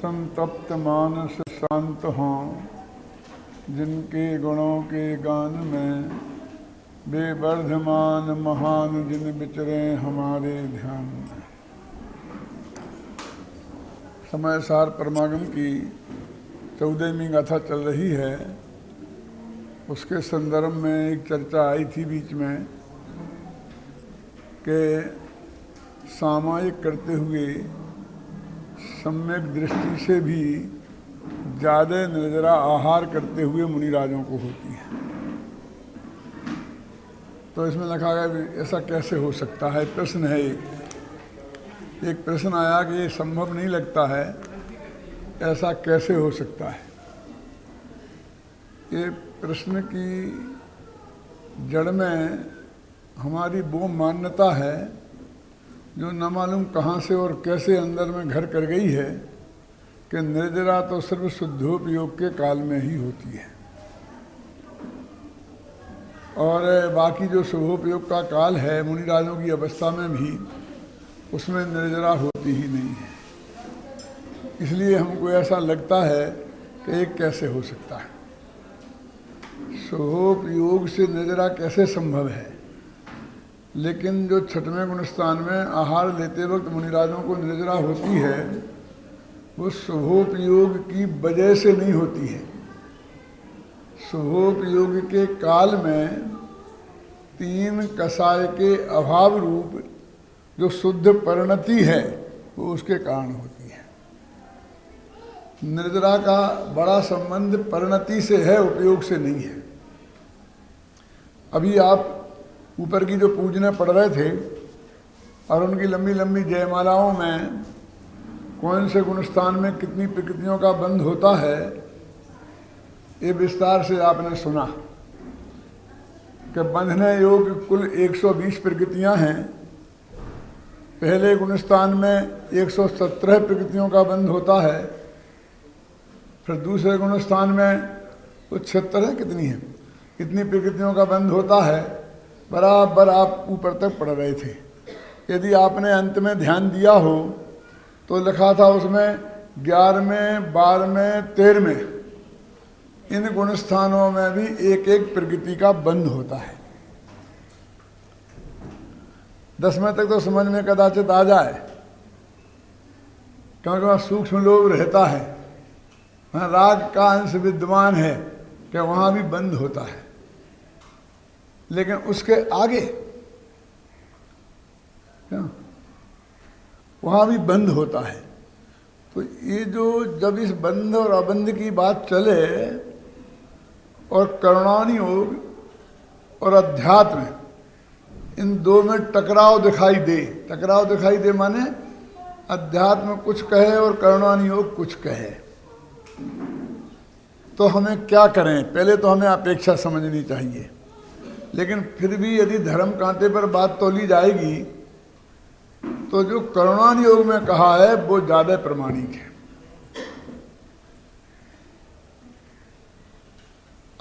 संतप्त मानस शांत हों, जिनके गुणों के गान में बेवर्धमान महान जिन विचरे हमारे ध्यान में। समय सार परमागम की 14वीं गाथा चल रही है। उसके संदर्भ में एक चर्चा आई थी बीच में कि सामायिक करते हुए सम्यक दृष्टि से भी ज़्यादा निर्जरा आहार करते हुए मुनिराजों को होती है। तो इसमें लिखा गया ऐसा कैसे हो सकता है। प्रश्न है एक प्रश्न आया कि ये संभव नहीं लगता है, ऐसा कैसे हो सकता है। ये प्रश्न की जड़ में हमारी वो मान्यता है जो न मालूम कहाँ से और कैसे अंदर में घर कर गई है कि निर्जरा तो सिर्फ शुद्धोपयोग के काल में ही होती है और बाकी जो शुभोपयोग का काल है मुनिराजों की अवस्था में भी उसमें निर्जरा होती ही नहीं है। इसलिए हमको ऐसा लगता है कि एक कैसे हो सकता है, शुभोपयोग से निर्जरा कैसे संभव है। लेकिन जो छठवें गुणस्थान में आहार लेते वक्त मुनिराजों को निर्जरा होती है वो शुभोपयोग की वजह से नहीं होती है। शुभोपयोग के काल में 3 कषाय के अभाव रूप जो शुद्ध परिणति है वो उसके कारण होती है। निर्जरा का बड़ा संबंध परिणति से है, उपयोग से नहीं है। अभी आप ऊपर की जो पूजने पढ़ रहे थे और उनकी लंबी लंबी जयमालाओं में कौन से गुणस्थान में कितनी प्रकृतियों का बंध होता है ये विस्तार से आपने सुना कि बंधने योग्य कुल 120 प्रकृतियां हैं। पहले गुणस्थान में 117 प्रकृतियों का बंध होता है, फिर दूसरे गुणस्थान में तो 76 है, कितनी है, इतनी प्रकृतियों का बंध होता है। बराबर आप ऊपर तक पढ़ रहे थे। यदि आपने अंत में ध्यान दिया हो तो लिखा था उसमें 11वें 12वें 13वें इन गुणस्थानों में भी एक एक प्रकृति का बंध होता है। 10वें तक तो समझ में कदाचित आ जाए क्योंकि वहाँ सूक्ष्म लोभ रहता है, वहाँ राग का अंश विद्यमान है कि वहाँ भी बंध होता है। लेकिन उसके आगे वहाँ भी बंध होता है। तो ये जो जब इस बंध और अबंध की बात चले और करुणानि योग और अध्यात्म इन दो में टकराव दिखाई दे माने अध्यात्म कुछ कहे और करुणानि योग कुछ कहे, तो हमें क्या करें। पहले तो हमें अपेक्षा समझनी चाहिए, लेकिन फिर भी यदि धर्म कांटे पर बात तोली जाएगी तो जो करुणानि योग में कहा है वो ज्यादा प्रमाणिक है।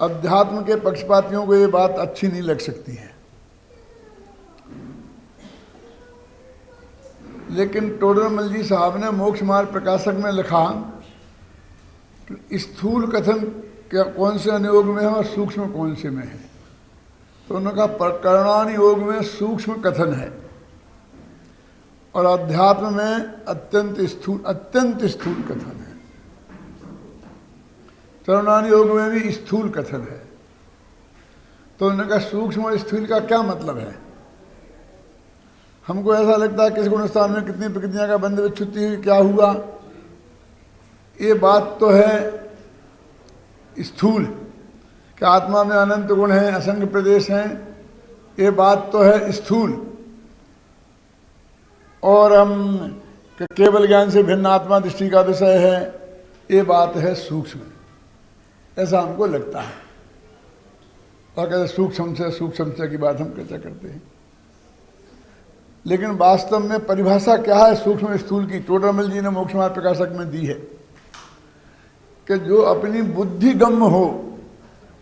अध्यात्म के पक्षपातियों को ये बात अच्छी नहीं लग सकती है, लेकिन टोडरमल जी साहब ने मोक्ष मार्ग प्रकाशक में लिखा स्थूल कथन कौन से अनुयोग में है और सूक्ष्म कौन से में है। तो उन्होंने कहा करुणानि योग में सूक्ष्म कथन है और अध्यात्म में अत्यंत स्थूल कथन है। करुणानि योग में भी स्थूल कथन है। तो उन्होंने कहा सूक्ष्म और स्थूल का क्या मतलब है। हमको ऐसा लगता है किस गुणस्थान में कितनी प्रकृतियां का बंध विच्छुत्ति हुई, क्या हुआ, ये बात तो है स्थूल कि आत्मा में अनंत गुण हैं, असंख्य प्रदेश हैं, ये बात तो है स्थूल। और हम केवल ज्ञान से भिन्न आत्मा दृष्टि का विषय है, ये बात है सूक्ष्म। ऐसा हमको लगता है और कहते सूक्ष्म से की बात हम कैसे करते हैं। लेकिन वास्तव में परिभाषा क्या है सूक्ष्म स्थूल की, टोडरमल जी ने मोक्ष मार्ग प्रकाशक में दी है कि जो अपनी बुद्धिगम्य हो,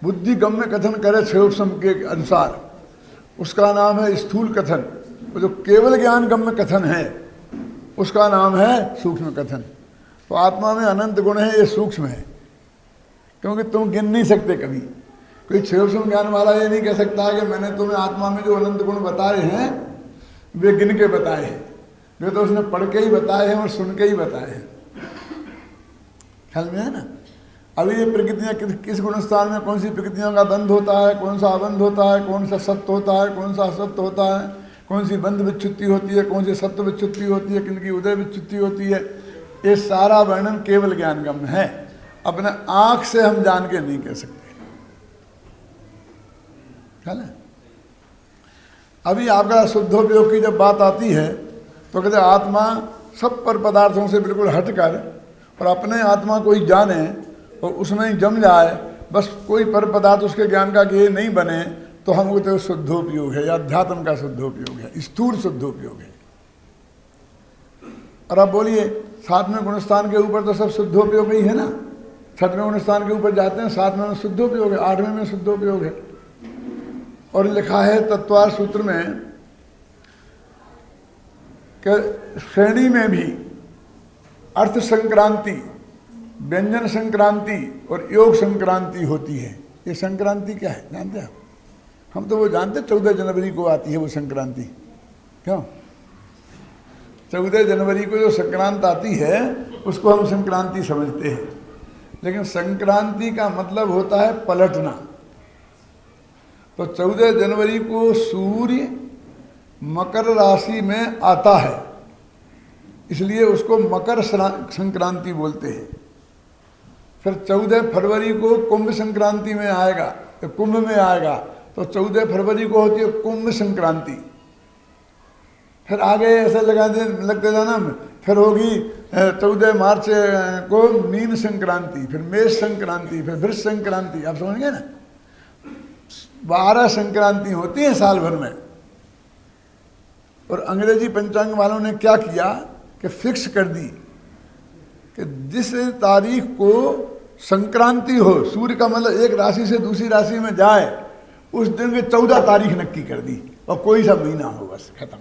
बुद्धिगम्य कथन करे सूक्ष्म के अनुसार, उसका नाम है स्थूल कथन। वो जो केवल ज्ञान गम्य कथन है उसका नाम है सूक्ष्म कथन। तो आत्मा में अनंत गुण है, ये सूक्ष्म है, क्योंकि तुम गिन नहीं सकते कभी। कोई सूक्ष्म ज्ञान वाला ये नहीं कह सकता कि मैंने तुम्हें आत्मा में जो अनंत गुण बताए हैं वे गिन के बताए हैं, वे तो उसने पढ़ के ही बताए हैं और सुन के ही बताए हैं। ख्याल में है ना। अभी ये प्रकृतियाँ किस गुण स्थान में कौन सी प्रकृतियों का बंध होता है, कौन सा अबंध होता है, कौन सा सत्य होता है, कौन सा असत्य होता है, कौन सी बंध विच्युत्ति होती है, कौन सी सत्य विच्युत्ति होती है, किनकी उदय विच्युत्ति होती है, ये सारा वर्णन केवल ज्ञानगम्य है, अपने आंख से हम जान के नहीं कह सकते। है ना। अभी आपका शुद्धोपयोग की जब बात आती है तो कहते आत्मा सब पर पदार्थों से बिल्कुल हटकर और अपने आत्मा को ही जाने और उसमें ही जम जाए, बस कोई पर पदार्थ उसके ज्ञान का ये नहीं बने, तो हमको तो शुद्धोपयोग है या अध्यात्म का शुद्धोपयोग है, स्थूल शुद्धोपयोग है। और अब बोलिए 7वें गुणस्थान के ऊपर तो सब शुद्धोपयोग ही है ना। 6वें गुणस्थान के ऊपर जाते हैं, 7वें में शुद्धोपयोग है, 8वें में शुद्धोपयोग है। और लिखा है तत्वार सूत्र में कि श्रेणी में भी अर्थ संक्रांति, व्यंजन संक्रांति और योग संक्रांति होती है। ये संक्रांति क्या है जानते हैं? हम तो वो जानते 14 जनवरी को आती है वो संक्रांति। क्यों? 14 जनवरी को जो संक्रांत आती है उसको हम संक्रांति समझते हैं, लेकिन संक्रांति का मतलब होता है पलटना। तो 14 जनवरी को सूर्य मकर राशि में आता है, इसलिए उसको मकर संक्रांति बोलते हैं। फिर 14 फरवरी को कुंभ संक्रांति में आएगा, कुंभ में आएगा, तो 14 फरवरी को होती है कुंभ संक्रांति। फिर आगे ऐसे लगते जाना, फिर होगी 14 मार्च को मीन संक्रांति, फिर मेष संक्रांति, फिर वृष संक्रांति। आप समझ गए ना। 12 संक्रांति होती है साल भर में। और अंग्रेजी पंचांग वालों ने क्या किया कि फिक्स कर दी कि जिस तारीख को संक्रांति हो, सूर्य का मतलब एक राशि से दूसरी राशि में जाए, उस दिन की 14 तारीख नक्की कर दी और कोई सा महीना हो, बस खत्म।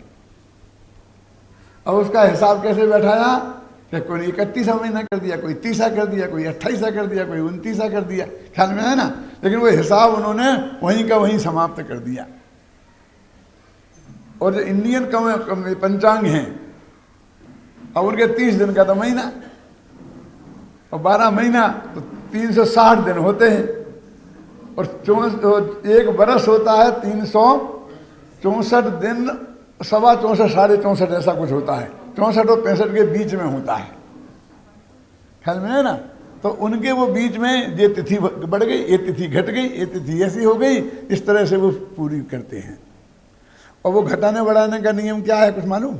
अब उसका हिसाब कैसे बैठाया कि कोई 31वां महीना कर दिया, कोई 30 कर दिया, कोई 28 कर दिया, कोई 29 कर दिया। ख्याल में है ना। लेकिन वो हिसाब उन्होंने वहीं का वहीं समाप्त कर दिया। और जो इंडियन पंचांग हैं, अब उनके 30 दिन का तो महीना और 12 महीना तो 360 दिन होते हैं। और एक बरस होता है 364 दिन, 64 साढ़े 64 ऐसा कुछ होता है। 64 और 65 के बीच में होता है। ख्याल में है ना। तो उनके वो बीच में ये तिथि बढ़ गई, ये तिथि घट गई, ये तिथि ऐसी हो गई, इस तरह से वो पूरी करते हैं। और वो घटाने बढ़ाने का नियम क्या है कुछ मालूम?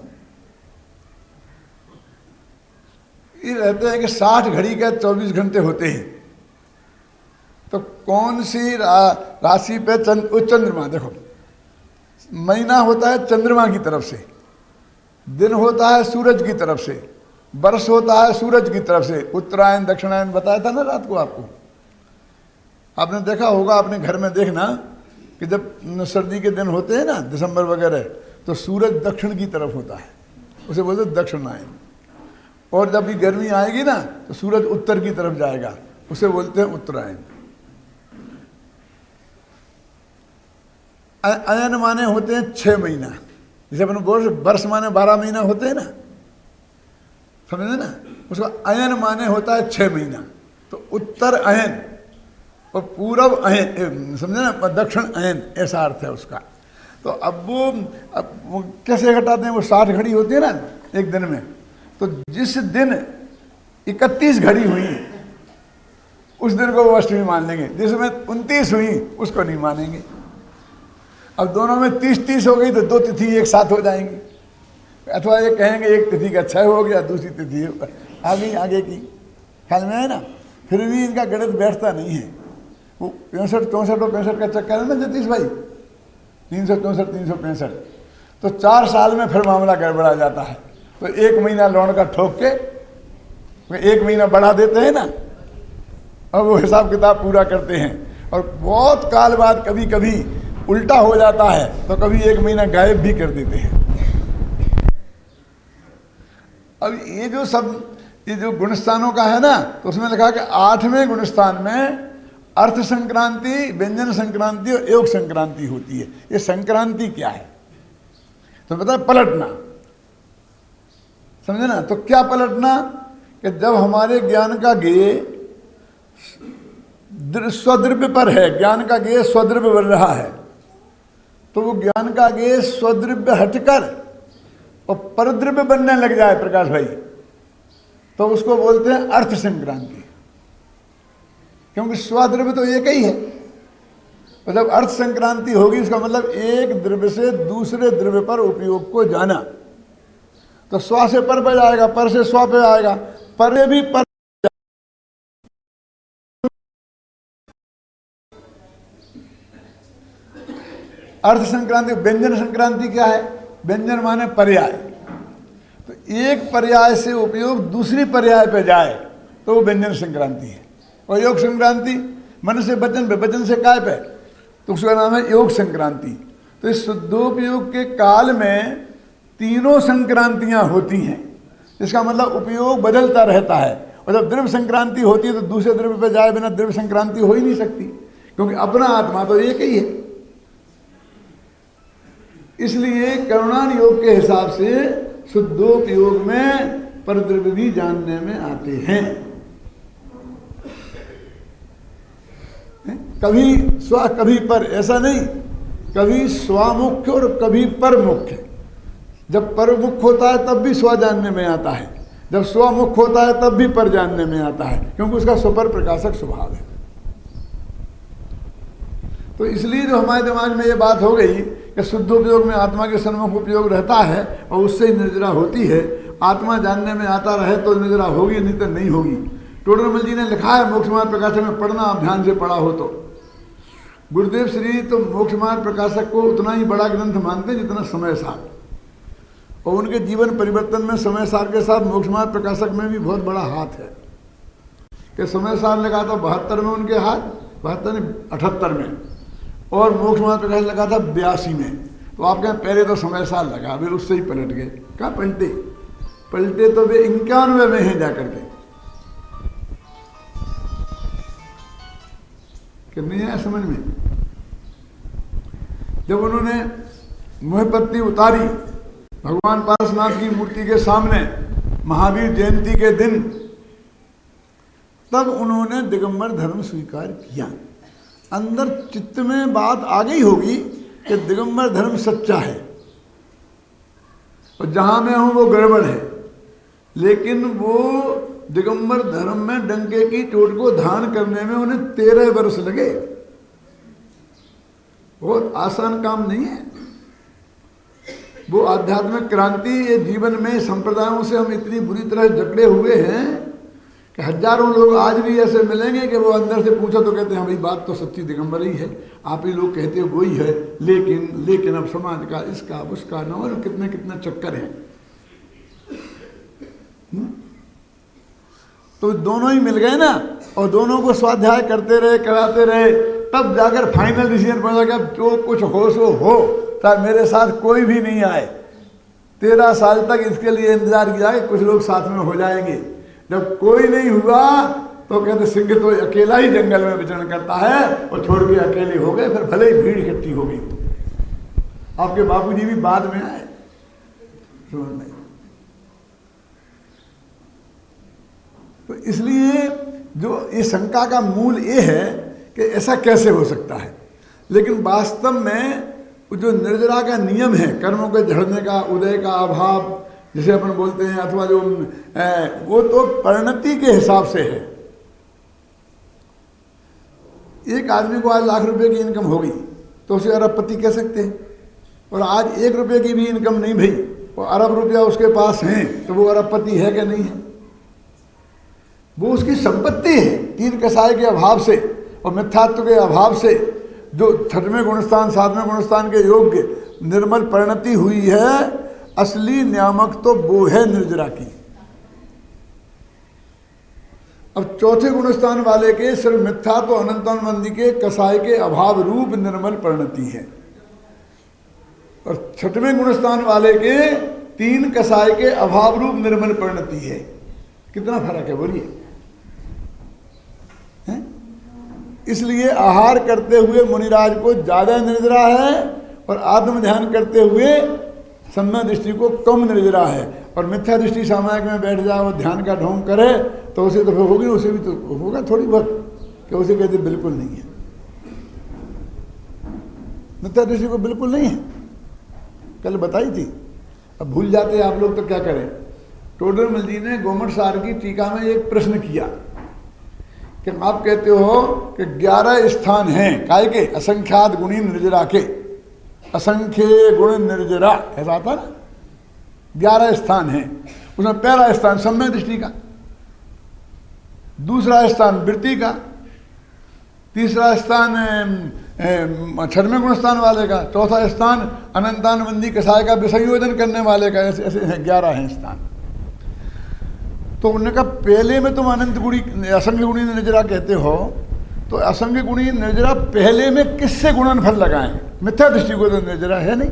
ये रहते हैं कि 60 घड़ी का 24 घंटे होते हैं। तो कौन सी राशि पे चंद्रमा, देखो महीना होता है चंद्रमा की तरफ से, दिन होता है सूरज की तरफ से, वर्ष होता है सूरज की तरफ से। उत्तरायण दक्षिणायन बताया था ना रात को आपको। आपने देखा होगा, अपने घर में देखना कि जब सर्दी के दिन होते हैं ना, दिसंबर वगैरह, तो सूरज दक्षिण की तरफ होता है, उसे बोलते दक्षिणायन। और जब भी गर्मी आएगी ना तो सूरज उत्तर की तरफ जाएगा, उसे बोलते हैं उत्तरायण। अयन माने होते हैं 6 महीना, जैसे अपन बोल वर्ष माने 12 महीना होते हैं ना, समझे ना। उसका अयन माने होता है 6 महीना। तो उत्तर अयन और पूर्व अयन, समझे ना, दक्षिण अयन, ऐसा अर्थ है उसका। तो अब वो कैसे घटाते हैं? वो 60 घड़ी होती है ना एक दिन में, तो जिस दिन 31 घड़ी हुई उस दिन को वो अष्टमी मान लेंगे, जिसमें 29 हुई उसको नहीं मानेंगे। अब दोनों में 30-30 हो गई तो 2 तिथि एक साथ हो जाएंगी। अथवा ये कहेंगे एक तिथि का 6 हो गया, दूसरी तिथि आगे की। ख्याल में है ना। फिर भी इनका गणित बैठता नहीं है। वो 65, 64 और 65 का चक्कर है ना जतीश भाई, 364, 365। तो 4 साल में फिर मामला गड़बड़ा जाता है। तो 1 महीना लौंड का ठोक के 1 महीना बढ़ा देते हैं ना, और वो हिसाब किताब पूरा करते हैं। और बहुत काल बाद कभी कभी उल्टा हो जाता है, तो कभी 1 महीना गायब भी कर देते हैं। अब ये जो सब ये जो गुणस्थानों का है ना, तो उसमें लिखा कि 8वें गुणस्थान में अर्थ संक्रांति, व्यंजन संक्रांति और योग संक्रांति होती है। ये संक्रांति क्या है? तो बता, पलटना, समझे ना? तो क्या पलटना? कि जब हमारे ज्ञान का गेय स्वद्रव्य पर है, ज्ञान का गेय स्वद्रव्य बन रहा है, तो वो ज्ञान का गेय स्वद्रव्य हटकर और परद्रव्य बनने लग जाए प्रकाश भाई, तो उसको बोलते हैं अर्थ संक्रांति। क्योंकि स्वद्रव्य तो एक ही है, और जब अर्थ संक्रांति होगी उसका मतलब एक द्रव्य से दूसरे द्रव्य पर उपयोग को जाना। तो स्व से पर पे जाएगा, पर से स्व पे आएगा, पर भी पर। अर्थ संक्रांति। व्यंजन संक्रांति क्या है? व्यंजन माने पर्याय, तो एक पर्याय से उपयोग दूसरी पर्याय पे जाए तो वो व्यंजन संक्रांति है। और योग संक्रांति मन से वचन पे, वचन से काय पे, तो उसका नाम है योग संक्रांति। तो इस शुद्धोपयोग के काल में तीनों संक्रांतियां होती हैं, इसका मतलब उपयोग बदलता रहता है। और जब द्रव्य संक्रांति होती है तो दूसरे द्रव्य पे जाए बिना द्रव्य संक्रांति हो ही नहीं सकती, क्योंकि अपना आत्मा तो एक ही है। इसलिए करुणान योग के हिसाब से शुद्धोपयोग में परद्रव्य भी जानने में आते हैं। कभी स्व कभी पर, ऐसा नहीं, कभी स्वामुख्य और कभी परमुख्य। जब परमुख होता है तब भी स्व जानने में आता है, जब स्वमुख होता है तब भी पर जानने में आता है, क्योंकि उसका स्वपर प्रकाशक स्वभाव है। तो इसलिए जो हमारे दिमाग में ये बात हो गई कि शुद्धोपयोग में आत्मा के सन्मुख उपयोग रहता है और उससे ही निर्जरा होती है, आत्मा जानने में आता रहे तो निर्जरा होगी, नहीं तो नहीं होगी। टोडरमल जी ने लिखा है मोक्ष मार्ग प्रकाशक में, पढ़ना आप ध्यान से पढ़ा हो तो। गुरुदेव श्री तो मोक्ष मार्ग प्रकाशक को उतना ही बड़ा ग्रंथ मानते हैं जितना समय सार, और उनके जीवन परिवर्तन में समय सार के साथ मोक्ष मार्ग प्रकाशक में भी बहुत बड़ा हाथ है। कि समय सार लगा था 72 में उनके हाथ, 72 नहीं 78 में, और मोक्ष मार्ग प्रकाशक लगा था 82 में। तो आप कहें पहले तो समय सार लगा, वे उससे ही पलट गए। कहाँ पलटे? पलटे तो वे 91 में हैं जाकर के। कि नहीं आया समझ में? जब उन्होंने मोहपत्ती उतारी भगवान पारसनाथ की मूर्ति के सामने महावीर जयंती के दिन, तब उन्होंने दिगंबर धर्म स्वीकार किया। अंदर चित्त में बात आ गई होगी कि दिगंबर धर्म सच्चा है और जहां मैं हूं वो गड़बड़ है, लेकिन वो दिगंबर धर्म में डंके की चोट को धारण करने में उन्हें 13 वर्ष लगे। बहुत आसान काम नहीं है वो आध्यात्मिक क्रांति। ये जीवन में संप्रदायों से हम इतनी बुरी तरह जकड़े हुए हैं कि हजारों लोग आज भी ऐसे मिलेंगे कि वो अंदर से पूछा तो कहते हैं भाई बात तो सच्ची दिगंबर ही है, आप ही लोग कहते हो वही है, लेकिन अब समाज का इसका उसका न और कितने कितने चक्कर हैं। तो दोनों ही मिल गए ना, और दोनों को स्वाध्याय करते रहे, कराते रहे, तब जाकर फाइनल डिसीजन पड़ा कि अब जो कुछ हो सो हो, चाहे मेरे साथ कोई भी नहीं आए। 13 साल तक इसके लिए इंतजार किया कि कुछ लोग साथ में हो जाएंगे। जब कोई नहीं हुआ तो कहते सिंह तो अकेला ही जंगल में विचरण करता है, और छोड़ के अकेले हो गए। फिर भले ही भीड़ इकट्ठी हो गई। आपके बापूजी भी बाद में आए, समझ नहीं। तो इसलिए जो ये शंका का मूल ये है कि ऐसा कैसे हो सकता है। लेकिन वास्तव में जो निर्जरा का नियम है, कर्मों के झड़ने का, उदय का अभाव जिसे अपन बोलते हैं, अथवा जो वो तो परिणति के हिसाब से है। एक आदमी को आज लाख रुपए की इनकम हो गई तो उसे अरबपति कह सकते हैं, और आज 1 रुपये की भी इनकम नहीं भई और अरब रुपया उसके पास है, तो वो अरबपति है कि नहीं है? वो उसकी संपत्ति है। 3 कसाय के अभाव से और मिथ्यात्व के अभाव से जो 6वें गुणस्थान 7वें गुणस्थान के योग्य निर्मल परिणति हुई है, असली नियामक तो वो है निर्जरा की। अब 4थे गुणस्थान वाले के सिर्फ मिथ्या तो अनंतानुबंधी के कसाय के अभाव रूप निर्मल परिणति है, और 6वें गुणस्थान वाले के 3 कसाय के अभाव रूप निर्मल परिणति है। कितना फर्क है बोलिए? इसलिए आहार करते हुए मुनिराज को ज्यादा निर्जरा है और आत्म ध्यान करते हुए सम्यक दृष्टि को कम निर्जरा है। और मिथ्या दृष्टि सामायिक में बैठ जाए और ध्यान का ढोंग करे तो उसे तो फिर होगी, उसे भी तो होगा थोड़ी बहुत कि उसे कहते बिल्कुल नहीं है, मिथ्या दृष्टि को बिल्कुल नहीं है, कल बताई थी। अब भूल जाते हैं आप लोग तो क्या करें। टोडरमल जी ने गोमट सार की टीका में एक प्रश्न किया कि आप कहते हो कि 11 स्थान हैं काय के, असंख्यात गुणी निर्जरा के, असंख्य गुण निर्जरा ऐसा आता ना, 11 स्थान हैं। उसमें पहला स्थान सम्यक दृष्टि का, दूसरा स्थान वृत्ति का, तीसरा स्थान छठवें गुण स्थान वाले का, चौथा स्थान अनंतानुबंधी कसाय का विसंयोजन करने वाले का। ऐसे ऐसे 11 हैं स्थान। तो उन्होंने कहा पहले में तुम अनंत गुणी असंख्य गुणी निर्जरा कहते हो, तो असंख्य गुणी निर्जरा पहले में किससे गुणनफल लगाएं? मिथ्या दृष्टि को तो निर्जरा है नहीं।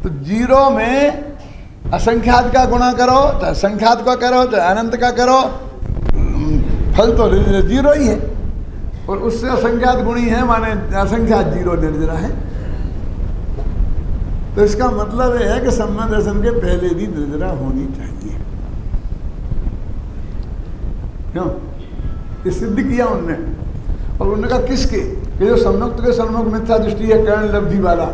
तो 0 में असंख्यात का गुणा करो, चाहे संख्यात का करो, चाहे अनंत का करो, फल तो 0 ही है। और उससे असंख्यात गुणी है माने असंख्यात 0 निर्जरा है। तो इसका मतलब है कि सम्यक दर्शन के पहले भी निर्जरा होनी चाहिए। क्यों? ये सिद्ध किया उनने। और उन्होंने कहा किसके? कि जो सम्मुक्त के सम्मुख मिथ्या दृष्टि है कर्ण लब्धि वाला,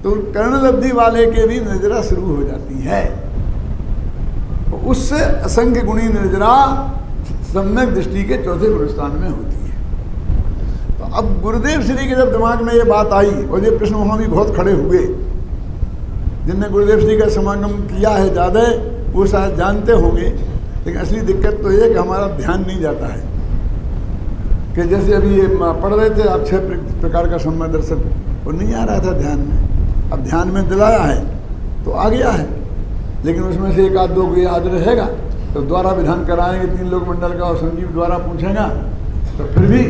तो कर्ण लब्धि वाले के भी निर्जरा शुरू हो जाती है। तो उससे असंख्य गुणी निर्जरा सम्यक दृष्टि के चौथे गुणस्थान में होती है। तो अब गुरुदेव श्री के जब दिमाग में ये बात आई, और ये प्रश्न वहां भी बहुत खड़े हुए, जिनने गुरुदेव श्री का समागम किया है ज़्यादा वो शायद जानते होंगे, लेकिन असली दिक्कत तो ये कि हमारा ध्यान नहीं जाता है। कि जैसे अभी ये पढ़ रहे थे आप 6 प्रकार का सम्यक दर्शन, वो नहीं आ रहा था ध्यान में, अब ध्यान में दिलाया है तो आ गया है। लेकिन उसमें से 1-2 को याद रहेगा तो द्वारा विधान कराएंगे 3 लोग मंडल का, और संजीव द्वारा पूछेगा तो फिर भी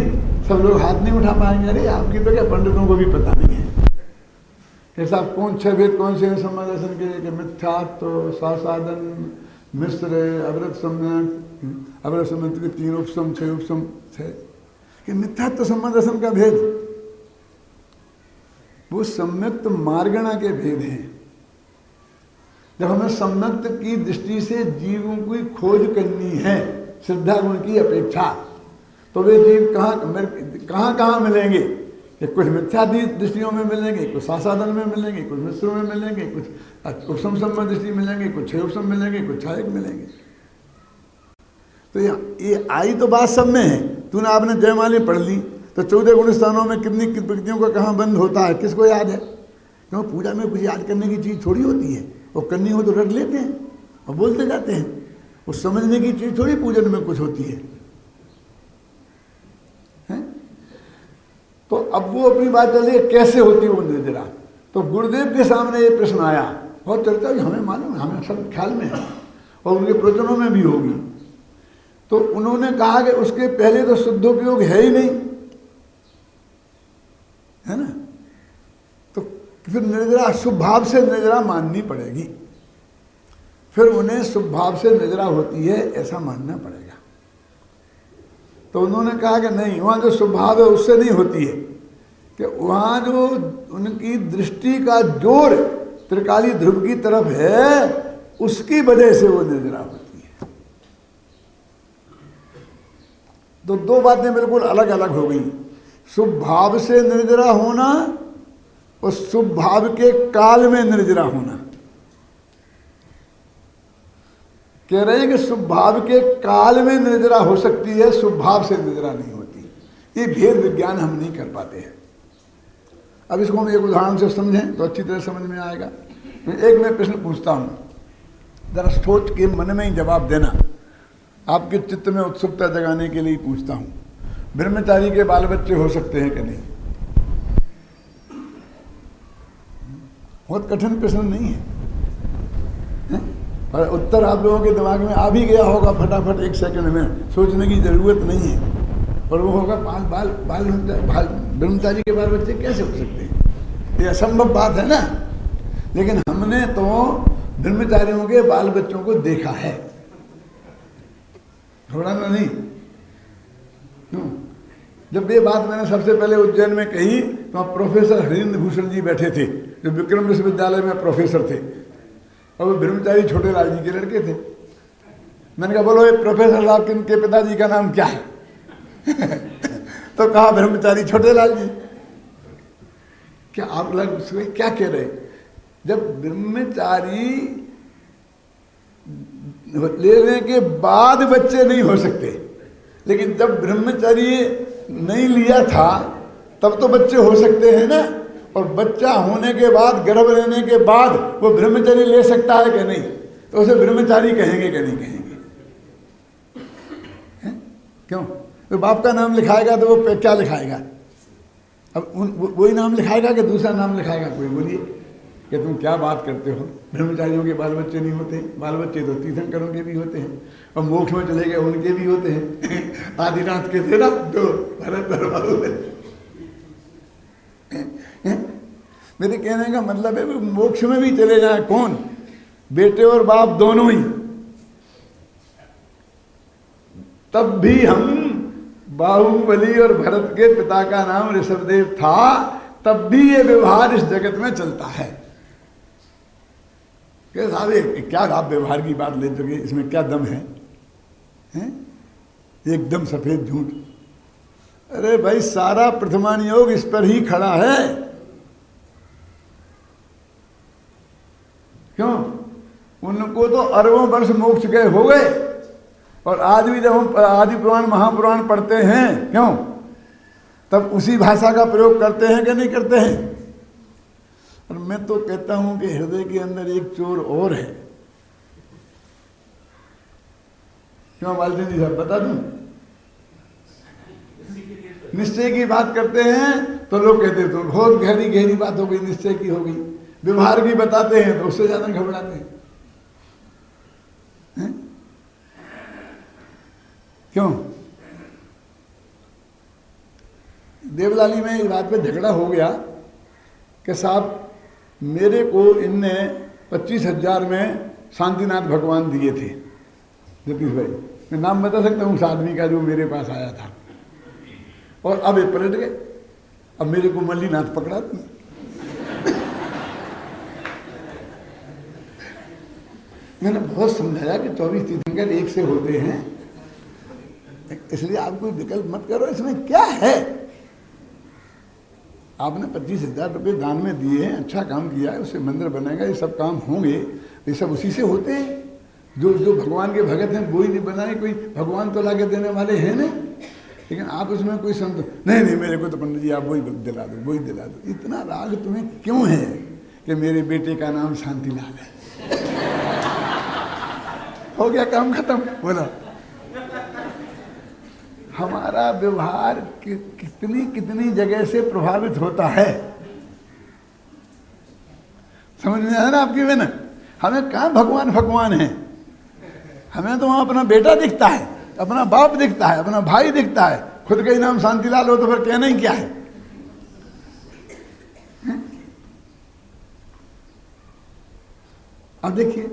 सब लोग हाथ नहीं उठा पाएंगे। अरे आपकी तो क्या पंडितों को भी पता नहीं है कि साहब कौन 6 वेद कौन से सम्यक दर्शन के लिए? मिथ्यात्व, साधन, मिश्र, अवृत सम्यक, अवृत सम्यक के 3 उपसम, 6 उपसम 6 कि मिथ्यात्व सम्यक दर्शन का भेद, वो सम्यक्त मार्गणा के भेद हैं। जब हमें सम्यक्त की दृष्टि से जीवों की खोज करनी है श्रद्धा गुण की अपेक्षा, तो वे जीव कहाँ मिलेंगे? कि कुछ मिथ्या दृष्टियों में मिलेंगे, कुछ साधन में मिलेंगे, कुछ मिश्रों में मिलेंगे, कुछ उपसम सम्यक दृष्टि मिलेंगे, कुछ 6 उपसम मिलेंगे, कुछ 6 मिलेंगे। तो ये आई तो बात सब में है। तूने आपने जयमाली पढ़ ली तो 14 गुण स्थानों में कितनी व्यक्तियों का कहाँ बंद होता है, किसको याद है? क्यों पूजा में कुछ याद करने की चीज़ थोड़ी होती है, वो करनी हो तो रट लेते हैं और बोलते जाते हैं। वो समझने की चीज़ थोड़ी पूजन में कुछ होती है। तो अब वो अपनी बात चल रही है कैसे होती है वो निर्जरा। तो गुरुदेव के सामने ये प्रश्न आया, बहुत चर्चा भी हमें मालूम है, हमें सब ख्याल में है और उनके प्रवचनों में भी होगी। तो उन्होंने कहा कि उसके पहले तो शुद्धोपयोग है ही नहीं, है ना, तो फिर निर्जरा शुभ भाव से निर्जरा माननी पड़ेगी, फिर उन्हें शुभ भाव से निर्जरा होती है ऐसा मानना पड़ेगा। तो उन्होंने कहा कि नहीं, वहाँ जो शुभ भाव है उससे नहीं होती है, कि वहाँ जो उनकी दृष्टि का जोर त्रिकाली ध्रुव की तरफ है उसकी वजह से वो निर्जरा होती है। तो 2 बातें बिल्कुल अलग अलग हो गई, शुभ भाव से निर्जरा होना और शुभ भाव के काल में निर्जरा होना। कह रहे हैं कि शुभ भाव के काल में निर्जरा हो सकती है, शुभ भाव से निर्जरा नहीं होती। ये भेद विज्ञान हम नहीं कर पाते हैं। अब इसको हम एक उदाहरण से समझें तो अच्छी तरह समझ में आएगा। मैं प्रश्न पूछता हूँ, जरा सोच के मन में ही जवाब देना, आपके चित्त में उत्सुकता जगाने के लिए पूछता हूँ। ब्रह्मचारी के बाल बच्चे हो सकते हैं कि नहीं? बहुत कठिन प्रश्न नहीं है, और उत्तर आप लोगों के दिमाग में आ भी गया होगा फटाफट 1 सेकंड में, सोचने की जरूरत नहीं है। और वो होगा ब्रह्मचारी के बाल बच्चे कैसे हो सकते हैं? ये असंभव बात है ना। लेकिन हमने तो ब्रह्मचारियों के बाल बच्चों को देखा है, थोड़ा ना नहीं। क्यों? जब ये बात मैंने सबसे पहले उज्जैन में कही तो वहाँ प्रोफेसर हरिंद्र भूषण जी बैठे थे, जो विक्रम विश्वविद्यालय में प्रोफेसर थे, और वो ब्रह्मचारी छोटे लाल जी के लड़के थे। मैंने कहा बोलो ये प्रोफेसर साहब के पिताजी का नाम क्या है? तो कहा ब्रह्मचारी छोटे लाल जी। क्या आप लोग क्या कह रहे? जब ब्रह्मचारी लेने के बाद बच्चे नहीं हो सकते, लेकिन जब ब्रह्मचर्य नहीं लिया था तब तो बच्चे हो सकते हैं ना। और बच्चा होने के बाद, गर्भ लेने के बाद वो ब्रह्मचर्य ले सकता है कि नहीं? तो उसे ब्रह्मचारी कहेंगे कि नहीं कहेंगे? है? क्यों? तो बाप का नाम लिखाएगा तो वो क्या लिखाएगा? अब वही नाम लिखाएगा कि दूसरा नाम लिखाएगा? कोई बोलिए कि तुम क्या बात करते हो, ब्रह्मचारियों के बाल बच्चे नहीं होते? बाल बच्चे तो तीर्थंकरों के भी होते हैं, और मोक्ष में चले गए उनके भी होते हैं। आदिनाथ के थे ना तो भरत और बाहुबली। मेरे कहने का मतलब है मोक्ष में भी चले जाए कौन? बेटे और बाप दोनों ही। तब भी हम, बाहुबली और भरत के पिता का नाम ऋषभदेव था, तब भी ये व्यवहार इस जगत में चलता है। क्या आप व्यवहार की बात ले चुके, इसमें क्या दम है? एकदम सफेद झूठ। अरे भाई सारा प्रथमान योग इस पर ही खड़ा है। क्यों? उनको तो अरबों वर्ष मोक्ष गए हो गए, और आज भी जब हम आदि पुराण महापुराण पढ़ते हैं, क्यों, तब उसी भाषा का प्रयोग करते हैं कि नहीं करते हैं? और मैं तो कहता हूं कि हृदय के अंदर एक चोर और है। क्यों मालती जी साहब बता दूं? निश्चय की बात करते हैं तो लोग कहते तो बहुत गहरी गहरी बात हो गई, निश्चय की हो गई। व्यवहार की बताते हैं तो उससे ज्यादा घबराते हैं। क्यों? देवलाली में इस बात पे झगड़ा हो गया कि साहब मेरे को इनने 25,000 में शांतिनाथ भगवान दिए थे। जतीश भाई, मैं नाम बता सकता हूँ उस आदमी का जो मेरे पास आया था, और अब ये पलट गए। अब मेरे को मल्लीनाथ पकड़ा। मैंने बहुत समझाया कि 24 तीर्थंकर एक से होते हैं, इसलिए आप कोई विकल्प मत करो। इसमें क्या है? आपने 25,000 रुपये दान में दिए हैं, अच्छा काम किया है, उससे मंदिर बनेगा, ये सब काम होंगे, ये सब उसी से होते हैं। जो जो भगवान के भगत हैं वही नहीं बनाए, कोई भगवान तो लाके देने वाले हैं नहीं। लेकिन आप उसमें कोई संत नहीं मेरे को तो पंडित जी आप वही दिला दो, वही दिला दो। इतना राग तुम्हें क्यों है कि मेरे बेटे का नाम शांतिलाल है? हो गया काम खत्म। बोला हमारा व्यवहार कितनी कितनी जगह से प्रभावित होता है, समझ में आया ना आपकी? में ना हमें कहाँ भगवान भगवान है, हमें तो वहां अपना बेटा दिखता है, अपना बाप दिखता है, अपना भाई दिखता है। खुद का ही नाम शांतिलाल हो तो फिर कहना ही क्या है? अब देखिए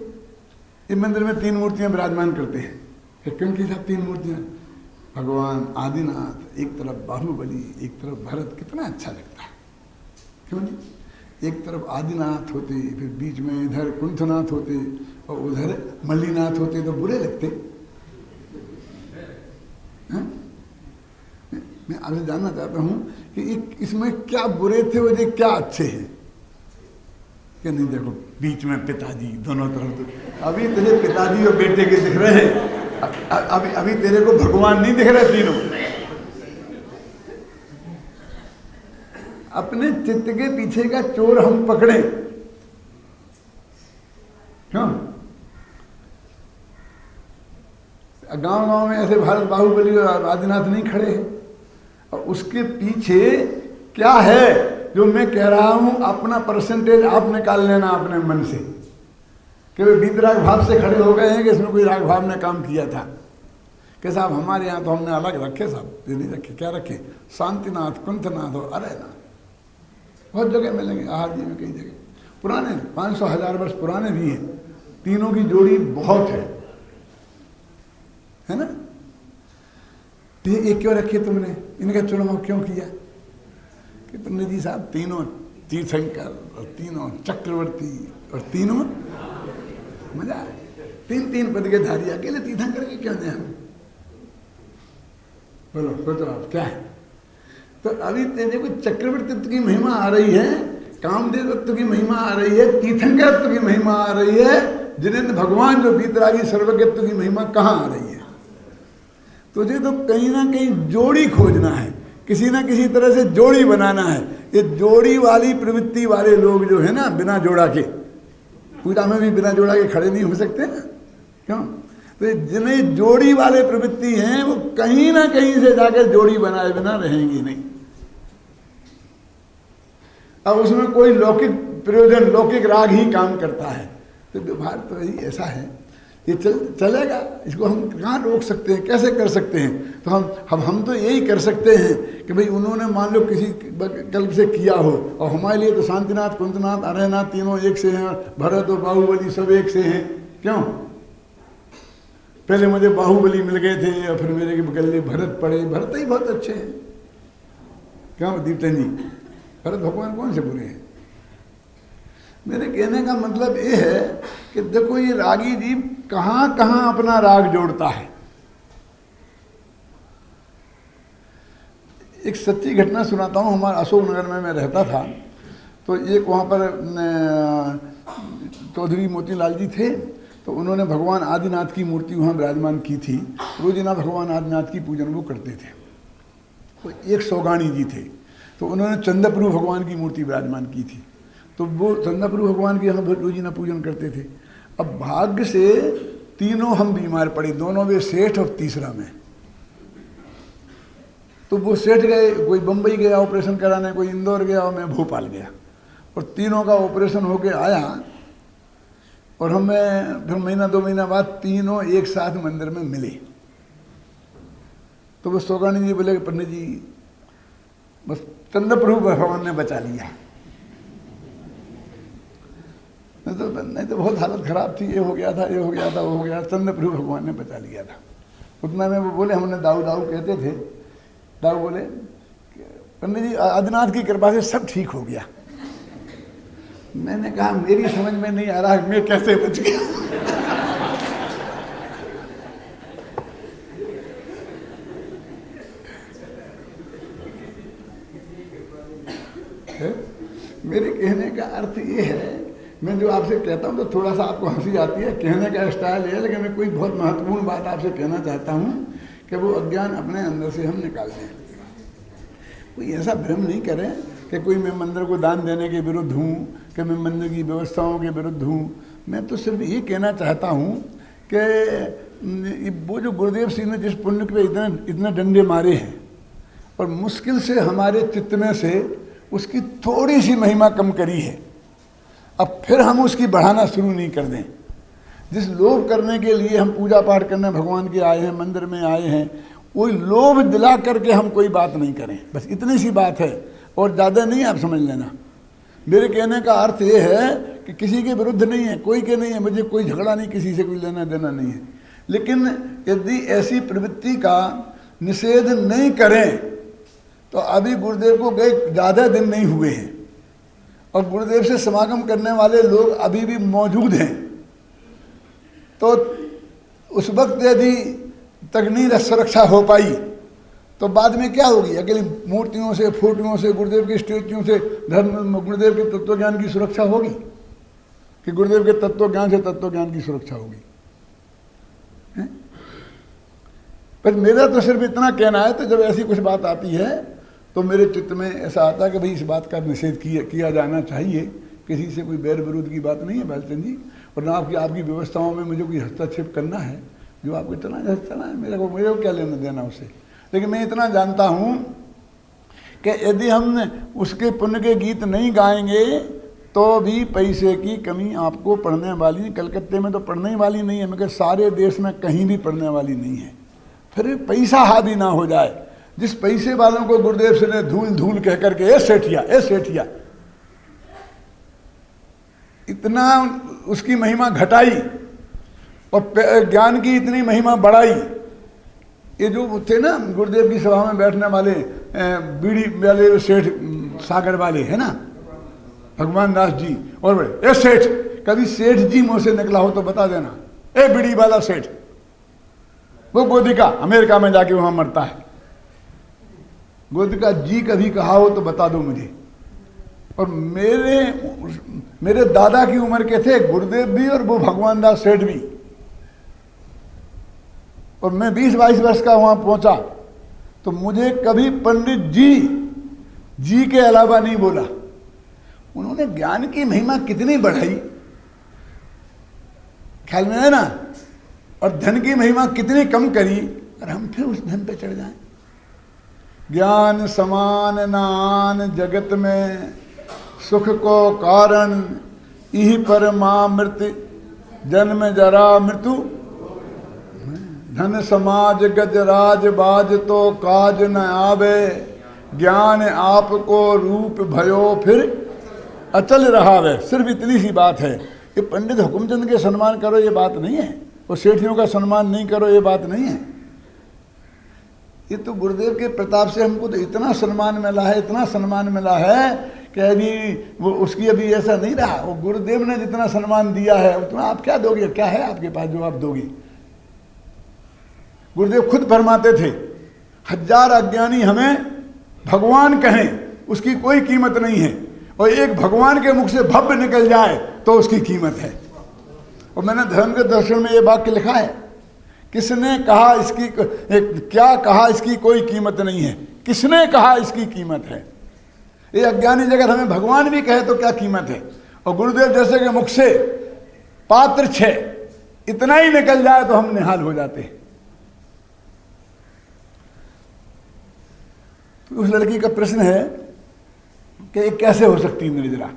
इस मंदिर में 3 मूर्तियां विराजमान करते हैं। क्यों की साहब 3 मूर्तियां? भगवान आदिनाथ, एक तरफ बाहुबली, एक तरफ भरत। कितना अच्छा लगता है, क्यों नहीं? एक तरफ आदिनाथ होते, फिर बीच में इधर कुंथनाथ होते, और उधर मल्लीनाथ होते तो बुरे लगते। मैं आपसे जानना चाहता हूं कि इसमें क्या बुरे थे और ये क्या अच्छे हैं? कि नहीं देखो बीच में पिताजी दोनों तरफ। अभी तेरे पिताजी और बेटे के दिख रहे हैं, अभी तेरे को भगवान नहीं दिख रहे तीनों। अपने चित्त के पीछे का चोर हम पकड़े। क्यों? गांव गांव में ऐसे भारत बाहुबली और आदिनाथ नहीं खड़े हैं, और उसके पीछे क्या है जो मैं कह रहा हूं? अपना परसेंटेज आप निकाल लेना अपने मन से कि वे वीतराग भाव से खड़े हो गए हैं कि इसमें कोई राग भाव ने काम किया था। कि साहब हमारे यहाँ तो हमने अलग रखे, साहब ये नहीं रखे। क्या रखे? शांतिनाथ, कुंथनाथ और अरयनाथ। बहुत जगह मिलेंगे, आहार जी में कई जगह पुराने 500-1000 वर्ष पुराने भी हैं, तीनों की जोड़ी बहुत है ना। तो ये क्यों रखे तुमने? इनका चुनाव क्यों किया? कि पंडित जी साहब तीनों तीर्थंकर और तीनों चक्रवर्ती और तीनों मजा है, तीन तीन पद के धारी, अकेले तीर्थंकर के क्यों दें हम? बोलो सोचो आप क्या है। तो अभी देखो चक्रवर्तित्व की महिमा आ रही है, कामदेवत्व की महिमा आ रही है, तीर्थंकरत्व की महिमा आ रही है, जिनेंद्र भगवान जो वीतरागी सर्वज्ञत्व की महिमा कहाँ आ रही है? तुझे तो कहीं ना कहीं जोड़ी खोजना है, किसी ना किसी तरह से जोड़ी बनाना है। ये जोड़ी वाली प्रवृत्ति वाले लोग जो है ना, बिना जोड़ा के पूजा में भी बिना जोड़ा के खड़े नहीं हो सकते ना, क्यों? तो जिन्हें जोड़ी वाले प्रवृत्ति हैं वो कहीं ना कहीं से जाकर जोड़ी बनाए बिना रहेंगी नहीं। अब उसमें कोई लौकिक प्रयोजन, लौकिक राग ही काम करता है। तो व्यवहार तो यही ऐसा है, ये चलेगा, इसको हम कहाँ रोक सकते हैं, कैसे कर सकते हैं? तो हम तो यही कर सकते हैं कि भाई उन्होंने मान लो किसी कल्प से किया हो, और हमारे लिए तो शांतिनाथ, कुंतनाथ, अरहनाथ तीनों एक से हैं, भरत और बाहुबली सब एक से हैं। क्यों? पहले मुझे बाहुबली मिल गए थे और फिर मेरे गले भरत पड़े। भरत ही बहुत अच्छे हैं। क्यों दीप्तन जी, भरत भगवान कौन से बुरे हैं? मेरे कहने का मतलब ये है कि देखो ये रागी जीव कहाँ कहाँ अपना राग जोड़ता है। एक सच्ची घटना सुनाता हूँ। हमारा अशोकनगर में मैं रहता था, तो एक वहाँ पर चौधरी मोतीलाल जी थे, तो उन्होंने भगवान आदिनाथ की मूर्ति वहाँ विराजमान की थी। रोजिना भगवान आदिनाथ की पूजन वो करते थे। तो एक सौगाणी जी थे, तो उन्होंने चंद्रप्रभु भगवान की मूर्ति विराजमान की थी। तो वो चंद्रप्रभु भगवान के यहाँ रोजिना पूजन करते थे। अब भाग्य से तीनों हम बीमार पड़े, दोनों में सेठ और तीसरा में। तो वो सेठ गए, कोई बम्बई गया ऑपरेशन कराने, कोई इंदौर गया और मैं भोपाल गया, और तीनों का ऑपरेशन होके आया। और हमें फिर महीना 2 महीना बाद तीनों एक साथ मंदिर में मिले। तो वो सौगानी जी बोले कि पंडित जी बस चंद्रप्रभु भगवान ने बचा लिया, नहीं तो बहुत हालत खराब थी, ये हो गया था, ये हो गया था, वो हो गया। चंद्रप्रभु भगवान ने बचा लिया था। उतना में वो बोले, हमने दाऊ दाऊ कहते थे, दाऊ बोले पंडित जी आदिनाथ की कृपा से सब ठीक हो गया। मैंने कहा मेरी समझ में नहीं आ रहा मैं कैसे बच गया। मेरे कहने का अर्थ ये है, मैं जो आपसे कहता हूँ तो थोड़ा सा आपको हंसी आती है, कहने का स्टाइल है, लेकिन मैं कोई बहुत महत्वपूर्ण बात आपसे कहना चाहता हूँ कि वो अज्ञान अपने अंदर से हम निकाल दें। कोई ऐसा भ्रम नहीं करें कि कोई मैं मंदिर को दान देने के विरुद्ध हूँ, कि मैं मंदिर की व्यवस्थाओं के विरुद्ध हूँ। मैं तो सिर्फ ये कहना चाहता हूँ कि वो जो गुरुदेव सिंह ने जिस पुण्य पे इतने डंडे मारे हैं, और मुश्किल से हमारे चित्त में से उसकी थोड़ी सी महिमा कम करी है, अब फिर हम उसकी बढ़ाना शुरू नहीं कर दें। जिस लोभ करने के लिए हम पूजा पाठ करने भगवान के आए हैं, मंदिर में आए हैं, वही लोभ दिला करके हम कोई बात नहीं करें। बस इतनी सी बात है, और ज़्यादा नहीं, आप समझ लेना। मेरे कहने का अर्थ ये है कि किसी के विरुद्ध नहीं है, कोई के नहीं है, मुझे कोई झगड़ा नहीं, किसी से कोई लेना देना नहीं है। लेकिन यदि ऐसी प्रवृत्ति का निषेध नहीं करें तो अभी गुरुदेव को गए ज़्यादा दिन नहीं हुए हैं, और गुरुदेव से समागम करने वाले लोग अभी भी मौजूद हैं। तो उस वक्त यदि तकनीर सुरक्षा हो पाई तो बाद में क्या होगी? अकेली मूर्तियों से, फोटोओं से, गुरुदेव की स्टेच्यू से धर्म, गुरुदेव के तत्वज्ञान की सुरक्षा होगी कि गुरुदेव के तत्वज्ञान से तत्वज्ञान की सुरक्षा होगी? पर मेरा तो सिर्फ इतना कहना है, तो जब ऐसी कुछ बात आती है तो मेरे चित्त में ऐसा आता है कि भाई इस बात का निषेध किया जाना चाहिए। किसी से कोई बैर विरोध की बात नहीं है भालचंद जी, और ना आपकी व्यवस्थाओं में मुझे कोई हस्तक्षेप करना है। जो आपको इतना चला है, मेरे को क्या लेना देना उससे। लेकिन मैं इतना जानता हूँ कि यदि हम उसके पुण्य के गीत नहीं गाएंगे तो भी पैसे की कमी आपको पड़ने वाली नहीं। कलकत्ते में तो पड़ने वाली नहीं है, मगर सारे देश में कहीं भी पड़ने वाली नहीं है। फिर पैसा हावी ना हो जाए। जिस पैसे वालों को गुरुदेव से ने धूल धूल कह करके ए सेठिया इतना उसकी महिमा घटाई और ज्ञान की इतनी महिमा बढ़ाई। ये जो थे ना गुरुदेव की सभा में बैठने वाले बीड़ी वाले सेठ सागर वाले है ना, भगवान दास जी और बड़े, ए सेठ, कभी सेठ जी मुंह से निकला हो तो बता देना, ए बीड़ी वाला सेठ। वो गोदिका अमेरिका में जाके वहां मरता है, गोदिका जी कभी कहा हो तो बता दो मुझे। और मेरे दादा की उम्र के थे गुरुदेव भी और वो भगवान दास सेठ भी। और मैं 20-22 वर्ष का वहां पहुंचा तो मुझे कभी पंडित जी के अलावा नहीं बोला। उन्होंने ज्ञान की महिमा कितनी बढ़ाई, ख्याल में है ना, और धन की महिमा कितनी कम करी, और हम फिर उस धन पे चढ़ जाएं। ज्ञान समान नान जगत में, सुख को कारण इही परमामृत, जन्म जरा मृत्यु, धन समाज गज राज बाज तो काज न आवे, ज्ञान आपको रूप भयो फिर अचल रहावे। सिर्फ इतनी सी बात है कि पंडित हुकुमचंद के सम्मान करो ये बात नहीं है, और सेठियों का सम्मान नहीं करो ये बात नहीं है। ये तो गुरुदेव के प्रताप से हमको तो इतना सम्मान मिला है, इतना सम्मान मिला है कि अभी वो उसकी अभी ऐसा नहीं रहा। वो गुरुदेव ने जितना सम्मान दिया है उतना आप क्या दोगे, क्या है आपके पास जो आप दोगे। गुरुदेव खुद फरमाते थे, 1000 अज्ञानी हमें भगवान कहें उसकी कोई कीमत नहीं है, और एक भगवान के मुख से भव्य निकल जाए तो उसकी कीमत है। और मैंने धर्म के दर्शन में ये वाक्य लिखा है, किसने कहा इसकी, क्या कहा इसकी कोई कीमत नहीं है, किसने कहा इसकी कीमत है। ये अज्ञानी जगत हमें भगवान भी कहे तो क्या कीमत है, और गुरुदेव जैसे के मुख से पात्र 6 इतना ही निकल जाए तो हम निहाल हो जाते हैं। तो उस लड़की का प्रश्न है कि ये कैसे हो सकती है निर्जरा।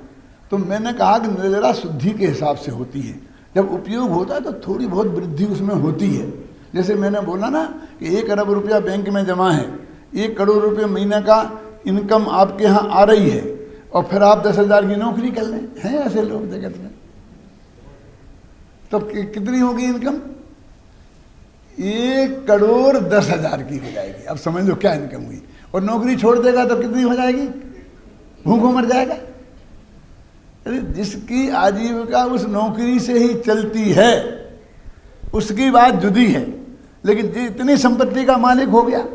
तो मैंने कहा कि निर्जरा शुद्धि के हिसाब से होती है, जब उपयोग होता है तो थोड़ी बहुत वृद्धि उसमें होती है। जैसे मैंने बोला ना कि 1 अरब रुपया बैंक में जमा है, 1 करोड़ रुपये महीने का इनकम आपके यहाँ आ रही है, और फिर आप 10,000 की नौकरी कर लें, हैं ऐसे लोग जगत में, तब कितनी होगी इनकम? 1,10,00,000 की हो जाएगी। अब समझ लो क्या इनकम हुई। और नौकरी छोड़ देगा तो कितनी हो जाएगी? भूखों मर जाएगा। अरे जिसकी आजीविका उस नौकरी से ही चलती है उसकी बात जुदी है, लेकिन जो इतनी संपत्ति का मालिक हो गया,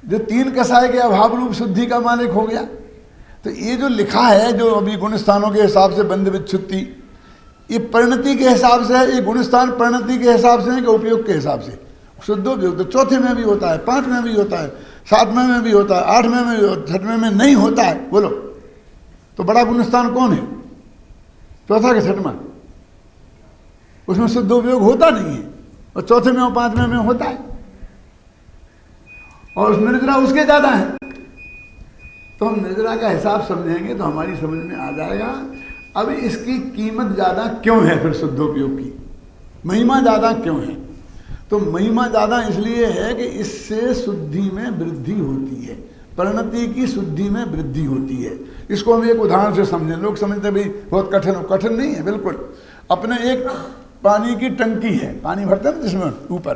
जो 3 कसाय के अभाव रूप शुद्धि का मालिक हो गया, तो ये जो लिखा है, जो अभी गुणस्थानों के हिसाब से बंध विच्छुत्ति, ये परिणति के हिसाब से है। ये गुणस्थान परिणति के हिसाब से है कि उपयोग के हिसाब से? शुद्धोपयोग तो 4थे में भी होता है, 5 में भी होता है, 7वें में भी होता है, 8वें में भी होता है, 6वें में नहीं होता है। बोलो तो बड़ा गुणस्थान कौन है? 4था कि 6वां? उसमें शुद्धोपयोग होता नहीं है, और 4थे में और 5वें में होता है, और उस निर्जरा उसके ज्यादा है। तो हम निर्जरा का हिसाब समझेंगे तो हमारी समझ में आ जाएगा अब इसकी कीमत ज्यादा क्यों है, फिर शुद्धोपयोग की महिमा ज्यादा क्यों है। तो महिमा ज्यादा इसलिए है कि इससे शुद्धि में वृद्धि होती है, परिणति की शुद्धि में वृद्धि होती है। इसको हम एक उदाहरण से समझें। लोग समझते भाई बहुत कठिन हो, कठिन नहीं है बिल्कुल। अपने एक पानी की टंकी है, पानी भरते हैं जिसमें ऊपर,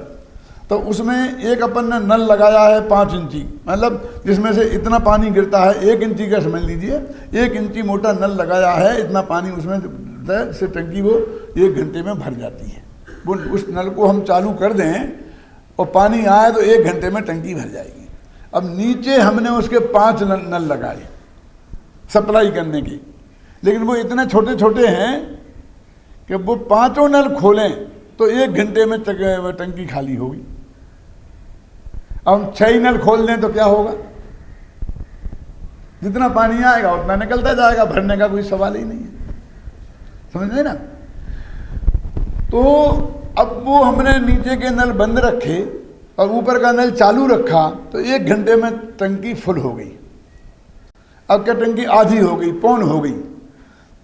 तो उसमें एक अपन ने नल लगाया है 5 इंची, मतलब जिसमें से इतना पानी गिरता है, 1 इंची का समझ लीजिए, 1 इंची मोटा नल लगाया है, इतना पानी उसमें से टंकी वो 1 घंटे में भर जाती है। वो उस नल को हम चालू कर दें और पानी आए तो 1 घंटे में टंकी भर जाएगी। अब नीचे हमने उसके 5 नल लगाए सप्लाई करने की, लेकिन वो इतने छोटे छोटे हैं कि वो 5 नल खोलें तो 1 घंटे में टंकी खाली होगी। अब हम 6 नल खोल दें तो क्या होगा? जितना पानी आएगा उतना निकलता जाएगा, भरने का कोई सवाल ही नहीं है। समझ रहे ना? तो अब वो हमने नीचे के नल बंद रखे और ऊपर का नल चालू रखा तो 1 घंटे में टंकी फुल हो गई। अब क्या टंकी आधी हो गई, पौन हो गई,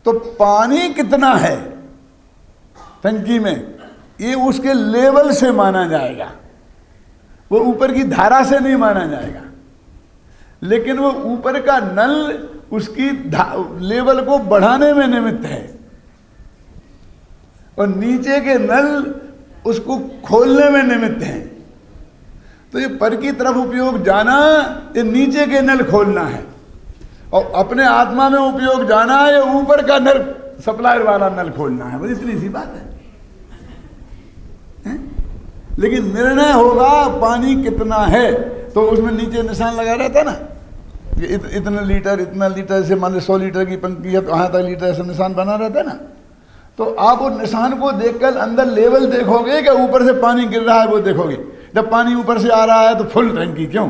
तो पानी कितना है टंकी में ये उसके लेवल से माना जाएगा, वो ऊपर की धारा से नहीं माना जाएगा। लेकिन वो ऊपर का नल उसकी लेवल को बढ़ाने में निमित्त है, और नीचे के नल उसको खोलने में निमित्त हैं। तो ये पर की तरफ उपयोग जाना, ये नीचे के नल खोलना है, और अपने आत्मा में उपयोग जाना है, ये ऊपर का नल, सप्लायर वाला नल खोलना है। बस इतनी सी बात है। लेकिन निर्णय होगा पानी कितना है, तो उसमें नीचे निशान लगा रहता है ना, इतना लीटर से मान लो 100 लीटर की पंक्ति है तो यहाँ तक लीटर से निशान बना रहता है ना। तो आप उस निशान को देखकर अंदर लेवल देखोगे कि ऊपर से पानी गिर रहा है, वो देखोगे। जब पानी ऊपर से आ रहा है तो फुल टंकी, क्यों?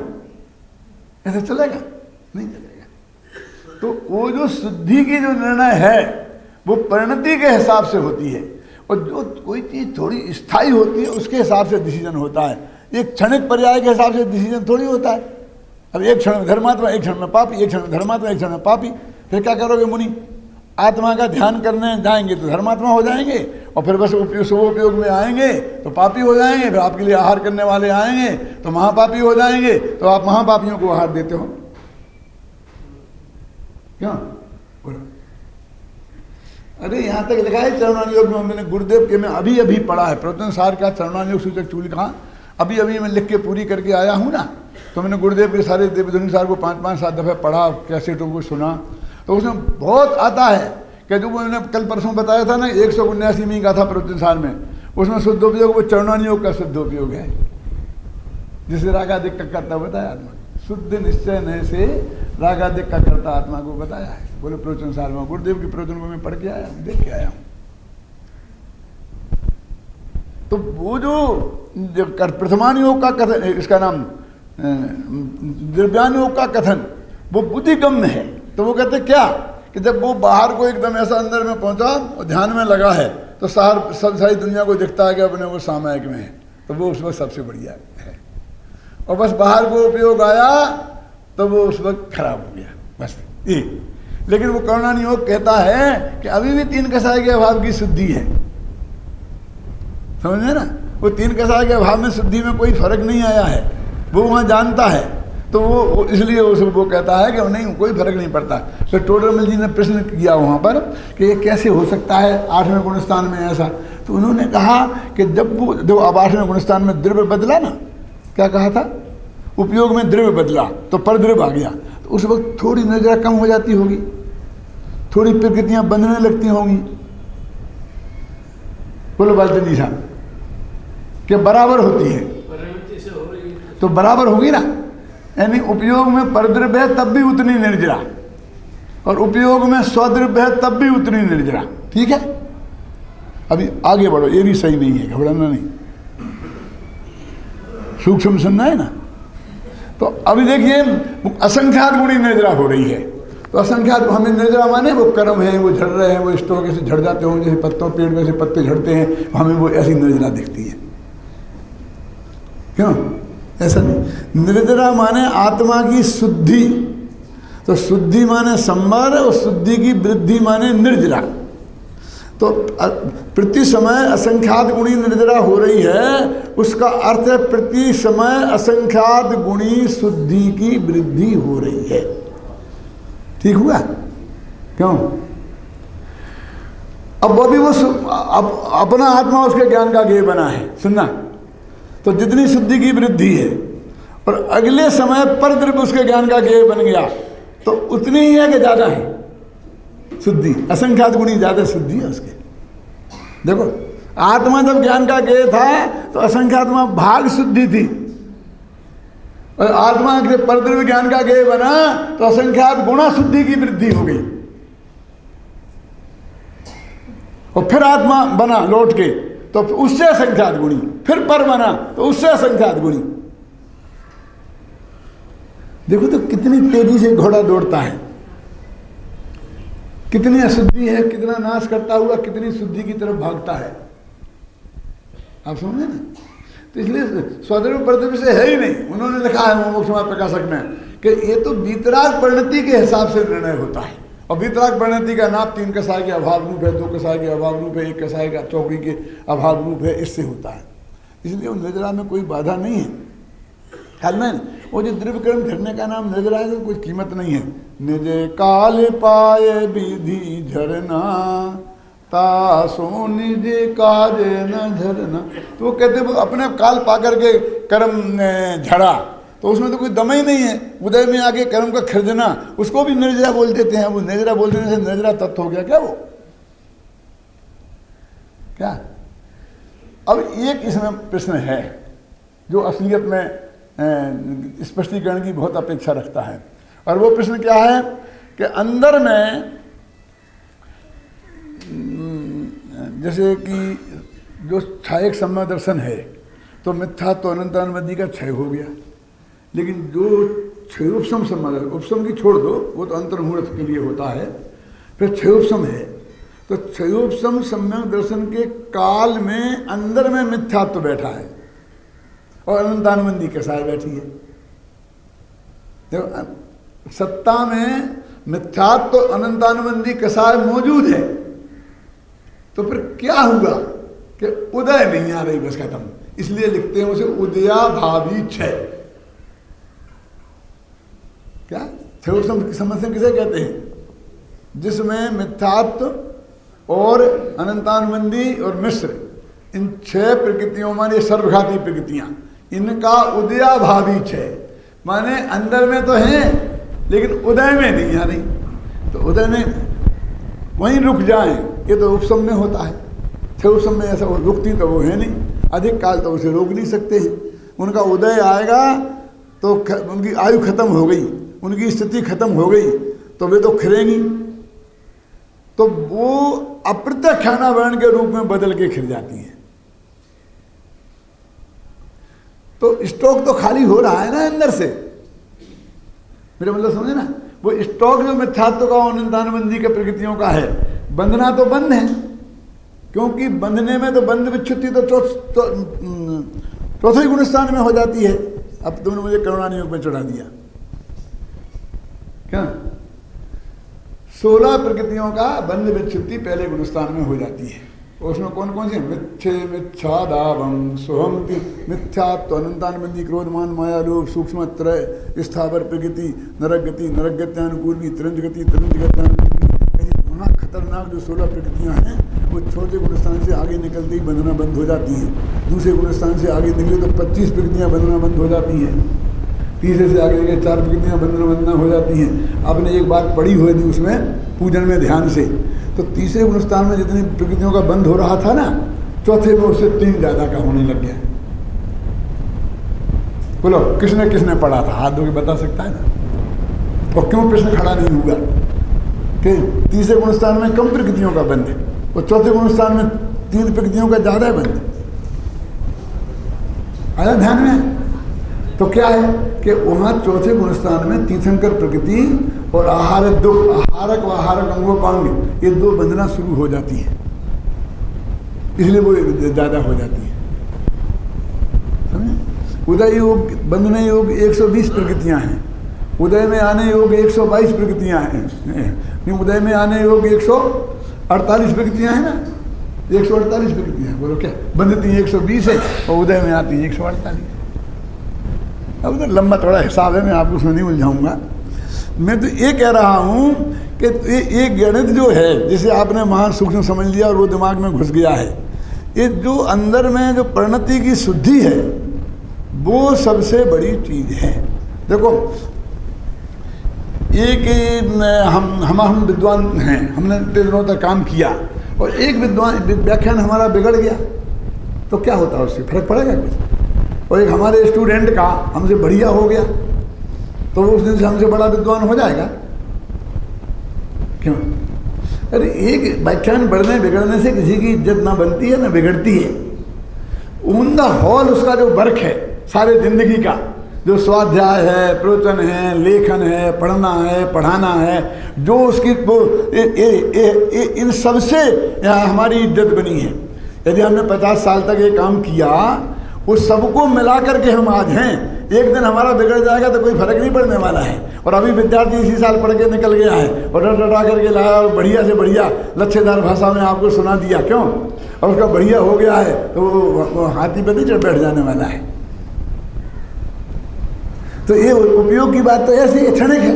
ऐसे चलेगा? नहीं चलेगा। तो वो जो शुद्धि की जो निर्णय है वो परिणति के हिसाब से होती है, और जो कोई चीज़ थोड़ी स्थायी होती है उसके हिसाब से डिसीजन होता है। एक क्षणिक पर्याय के हिसाब से डिसीजन थोड़ी होता है। अब एक क्षण में धर्मात्मा, एक क्षण में पापी, एक क्षण में धर्मात्मा, एक क्षण में पापी, फिर क्या करोगे मुनि? आत्मा का ध्यान करने जाएंगे तो धर्मात्मा हो जाएंगे, और फिर बस शुभोपयोग में आएंगे तो पापी हो जाएंगे, फिर आपके लिए आहार करने वाले आएंगे तो महापापी हो जाएंगे, तो आप महापापियों को आहार देते हो क्यों? बोलो। अरे यहाँ तक लिखा है चरणानुयोग में, मैंने गुरुदेव के में अभी पढ़ा है, प्रवचन सार का चरणानुयोग सूचक चूलिका अभी मैं लिख के पूरी करके आया हूँ ना। तो मैंने गुरुदेव के सारे देवधुनी सार को 5-5-7 दफ़े पढ़ा, कैसेटों को सुना, तो उसमें बहुत आता है कि जो मैंने कल परसों बताया था ना 179 का था प्रवचन सार में, उसमें शुद्धोपयोग वो चरणानुयोग का शुद्धोपयोग है, जिसे रागादिक का कर्ता बताया आत्मा, शुद्ध निश्चय नय से रागादिक का कर्ता आत्मा को बताया है। बोले प्रवचन सार में गुरुदेव के प्रवचन को मैं पढ़ के आया हूँ, देख के आया हूँ। तो वो जो प्रथमानुयोग का कथन, इसका नाम द्रव्यानुयोग का कथन, वो बुद्धिगम्य है। तो वो कहते क्या कि जब वो बाहर को एकदम ऐसा अंदर में पहुंचा और ध्यान में लगा है तो सारी दुनिया को दिखता है कि अपने वो सामायिक में है, तो वो उस वक्त सबसे बढ़िया है। और बस बाहर को उपयोग आया तो वो उस वक्त खराब हो गया, बस ये। लेकिन वो करुणानुयोग कहता है कि अभी भी 3 कसाय के अभाव की शुद्धि है, समझे ना? वो 3 कसाय के अभाव में शुद्धि में कोई फर्क नहीं आया है, वो वहाँ जानता है। तो वो इसलिए वो कहता है कि नहीं, कोई फर्क नहीं पड़ता। तो टोडरमल जी ने प्रश्न किया वहाँ पर कि ये कैसे हो सकता है 8वें गुणस्थान में ऐसा। तो उन्होंने कहा कि जब वो जो अब 8वें गुणस्थान में द्रव्य बदला ना, क्या कहा था? उपयोग में द्रव्य बदला तो परद्रव्य आ गया, तो उस वक्त थोड़ी नजर कम हो जाती होगी, थोड़ी प्रकृतियाँ बंधने लगती होंगी। बोलो बालचंद जी साहब, कि बराबर होती है तो बराबर होगी ना। यानी उपयोग में परद्रव्य है तब भी उतनी निर्जरा, और उपयोग में स्वद्रव्य है तब भी उतनी निर्जरा। ठीक है, अभी आगे बढ़ो, ये भी सही नहीं है, घबराना नहीं, सूक्ष्म सुनना है ना। तो अभी देखिए असंख्यात गुणी निर्जरा हो रही है। तो असंख्यात हमें निर्जरा माने वो कर्म है, वो झड़ रहे हैं, वो स्टोक ऐसे झड़ जाते हों, जैसे पत्तों पेड़ में से पत्ते झड़ते हैं, हमें वो ऐसी निर्जरा दिखती है। क्यों? ऐसा नहीं। निर्जरा माने आत्मा की शुद्धि, तो शुद्धि माने संवर, और शुद्धि की वृद्धि माने निर्जरा। तो प्रति समय असंख्यात गुणी निर्जरा हो रही है, उसका अर्थ है प्रति समय असंख्यात गुणी शुद्धि की वृद्धि हो रही है। ठीक हुआ? क्यों? अब वो भी वो अपना आत्मा उसके ज्ञान का गेय बना है, सुनना। तो जितनी शुद्धि की वृद्धि है और अगले समय पर द्रव्य उसके ज्ञान का गेय बन गया, तो उतनी ही है कि ज़्यादा है शुद्धि, असंख्यात गुणी ज़्यादा शुद्धि है उसके। देखो आत्मा जब ज्ञान का गेय था तो असंख्यात्मा भाग शुद्धि थी, और आत्मा के परद्रव्य ज्ञान का गेय बना तो असंख्यात गुणा शुद्धि की वृद्धि हो गई। और फिर आत्मा बना लौट के तो उससे असंख्यात गुणी, फिर पर बना तो उससे असंख्यात गुणी। देखो तो कितनी तेजी से घोड़ा दौड़ता है, कितनी अशुद्धि है, कितना नाश करता हुआ कितनी शुद्धि की तरफ भागता है। आप समझे ना? तो इसलिए स्वद्रव्य परद्रव्य से है ही नहीं। उन्होंने लिखा है मोक्ष मार्ग प्रकाशक में कि ये तो वीतराग परिणति के हिसाब से निर्णय होता है, और वीतराग परिणति का नाप 3 कसाय के अभाव रूप है, 2 कसाय के अभाव रूप है, 1 कसाय का चौकड़ी के अभाव रूप है, इससे होता है। इसलिए उन निर्जरा में कोई बाधा नहीं है। ख्याल में वो जो द्रव्य कर्म झरने का नाम नजर आएगा कोई कीमत नहीं है। निज काल पाए विधि झरना तासो निज काज न झरना। तो वो कहते वो अपने काल पा करके कर्म झड़ा, तो उसमें तो कोई दम ही नहीं है। उदय में आके कर्म का खरीदना, उसको भी निर्जरा बोल देते हैं। वो निर्जरा बोल देने से निर्जरा तत्व हो गया क्या वो? क्या? अब एक इसमें प्रश्न है जो असलियत में स्पष्टीकरण की बहुत अपेक्षा रखता है, और वो प्रश्न क्या है कि अंदर में जैसे कि जो छायक सम्य दर्शन है तो मिथ्या तो अनंतानुबंधी का क्षय हो गया, लेकिन जो क्षयोपशम सम्य दर्शन, उपशम की छोड़ दो, वो तो अंतर्मुहूर्त के लिए होता है, फिर क्षयोपशम है। तो क्षयोपशम सम्यक दर्शन के काल में अंदर में मिथ्यात्व बैठा है और अनंतानुबंधी कसाय बैठी है। देखो सत्ता में मिथ्यात्व अनंतानुबंधी कसाय मौजूद है, तो फिर क्या हुआ कि उदय नहीं आ रही, बस खत्म। इसलिए लिखते हैं उसे उदयाभावी क्षय। क्या क्षयोपशम की समस्या किसे कहते हैं? जिसमें मिथ्यात्व और अनंतानुबंधी और मिश्र, इन 6 प्रकृतियों माने सर्वघाती प्रकृतियां, इनका उदयाभावी क्षय, माने अंदर में तो है लेकिन उदय में नहीं आ रही। तो उदय में वहीं रुक जाएं, ये तो उपशम में होता है। क्षयोपशम में ऐसा रुकती तो वो है नहीं, अधिक काल तो उसे रोक नहीं सकते हैं। उनका उदय आएगा तो उनकी आयु खत्म हो गई, उनकी स्थिति खत्म हो गई, तो वे तो खिलेंगी, तो वो अप्रत्यक्ष वर्ण के रूप में बदल के खिल जाती हैं। तो स्टॉक तो खाली हो रहा है ना अंदर से, मेरा मतलब समझे ना। वो स्टॉक जो मिथ्यात्व का अनंतानुबंधी के प्रकृतियों का है, बंधना तो बंद है, क्योंकि बंधने में तो बंध विच्छुत्ति तो चौथे गुण स्थान में हो जाती है। अब तुमने मुझे करुणा योग में चढ़ा दिया क्या? 16 प्रकृतियों का बंध विच्छुत्ति पहले गुण स्थान में हो जाती है। उसमें कौन कौन सी? मिथ्ये मिथ्यादावम सोहम मिथ्यात्व अनंतानुबंधी क्रोधमान माया रूप सूक्ष्म त्रय स्थावर प्रकृति नरक गत्यानुकूली तरंज गति वहाँ खतरनाक जो 16 प्रकृतियाँ हैं वो छोटे गुण स्थान से आगे निकलते ही बंधना बंद हो जाती हैं। दूसरे गुण स्थान से आगे निकले तो 25 प्रकृतियाँ बंधना बंद हो जाती हैं। तीसरे से आगे निकले 4 प्रकृतियाँ बंधना हो जाती हैं। आपने एक बात पढ़ी हुई थी उसमें पूजन में ध्यान से, तो तीसरे गुण स्थान में जितनी प्रकृतियों का बंद हो रहा था ना, चौथे में उससे 3 ज़्यादा का होने लग गया। बोलो किसने पढ़ा था? हाथ धो के बता सकता है ना? और क्यों प्रश्न खड़ा नहीं हुआ कि तीसरे गुण स्थान में कम प्रकृतियों का बंद है और चौथे गुण स्थान में 3 प्रकृतियों का ज़्यादा बंद है? आया ध्यान में? तो क्या है कि वहाँ चौथे गुण स्थान में तीर्थंकर प्रकृति और आहारक व आहारक अंगोपांग, ये 2 बंधना शुरू हो जाती है, इसलिए वो ज़्यादा हो जाती है। समझे? उदय योग बंधने योग 120 प्रकृतियाँ हैं, उदय में आने योग 122 प्रकृतियाँ हैं, उदय में आने योग 148 प्रकृतियाँ हैं ना, 148 प्रकृतियाँ। बोलो क्या बंधती 120 है और उदय में आती 148। अब तो लंबा थोड़ा हिसाब है, मैं आपको उसमें नहीं उलझाऊंगा। मैं तो ये कह रहा हूँ कि ये गणित जो है, जिसे आपने वहाँ सूक्ष्म समझ लिया और वो दिमाग में घुस गया है, ये जो अंदर में जो परिणति की शुद्धि है वो सबसे बड़ी चीज़ है। देखो एक हम विद्वान हैं, हमने इतने दिनों तक काम किया और एक व्याख्यान हमारा बिगड़ गया तो क्या होता है? उससे फर्क पड़ेगा कुछ? और एक हमारे स्टूडेंट का हमसे बढ़िया हो गया तो वो उस दिन से हमसे बड़ा विद्वान हो जाएगा क्यों? अरे एक व्याख्यान बढ़ने बिगड़ने से किसी की इज्जत ना बनती है ना बिगड़ती है। ऑन द होल उसका जो वर्क है सारे जिंदगी का, जो स्वाध्याय है, प्रवचन है, लेखन है, पढ़ना है, पढ़ाना है, जो उसकी वो इन सबसे हमारी इज्जत बनी है। यदि हमने 50 साल तक ये काम किया, उस सबको मिला करके हम आज हैं। एक दिन हमारा बिगड़ जाएगा तो कोई फर्क नहीं पड़ने वाला है। और अभी विद्यार्थी इसी साल पढ़ के निकल गया है और रटा करके लाया और बढ़िया से बढ़िया लच्छेदार भाषा में आपको सुना दिया, क्यों? और उसका बढ़िया हो गया है तो वो हाथी पे नहीं चढ़ बैठ जाने वाला है। तो ये उपयोग की बात तो ऐसी क्षणिक है,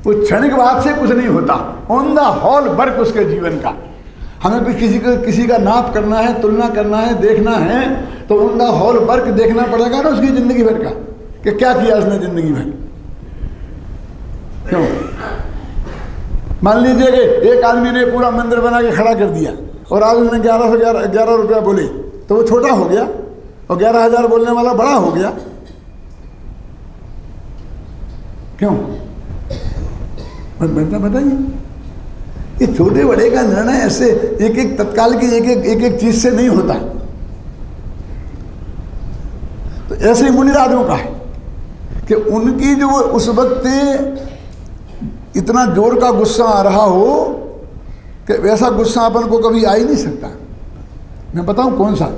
वो क्षणिक बात से कुछ नहीं होता, ऑन द होल वर्क उसके जीवन का। हमें भी किसी का नाप करना है, तुलना करना है, देखना है, तो ऑन द होल वर्क देखना पड़ेगा ना उसकी जिंदगी भर का, कि क्या किया उसने जिंदगी भर। क्यों? मान लीजिए कि एक आदमी ने पूरा मंदिर बना के खड़ा कर दिया और आज उसने 11 रुपया बोले, तो वो छोटा हो गया, और 11,000 बोलने वाला बड़ा हो गया। क्यों? बताइए, ये छोटे बड़े का निर्णय ऐसे एक एक तत्काल की एक एक चीज से नहीं होता। तो ऐसे ही मुनिराजों का है कि उनकी जो उस वक्त इतना जोर का गुस्सा आ रहा हो कि वैसा गुस्सा अपन को कभी आ ही नहीं सकता। मैं बताऊं कौन सा?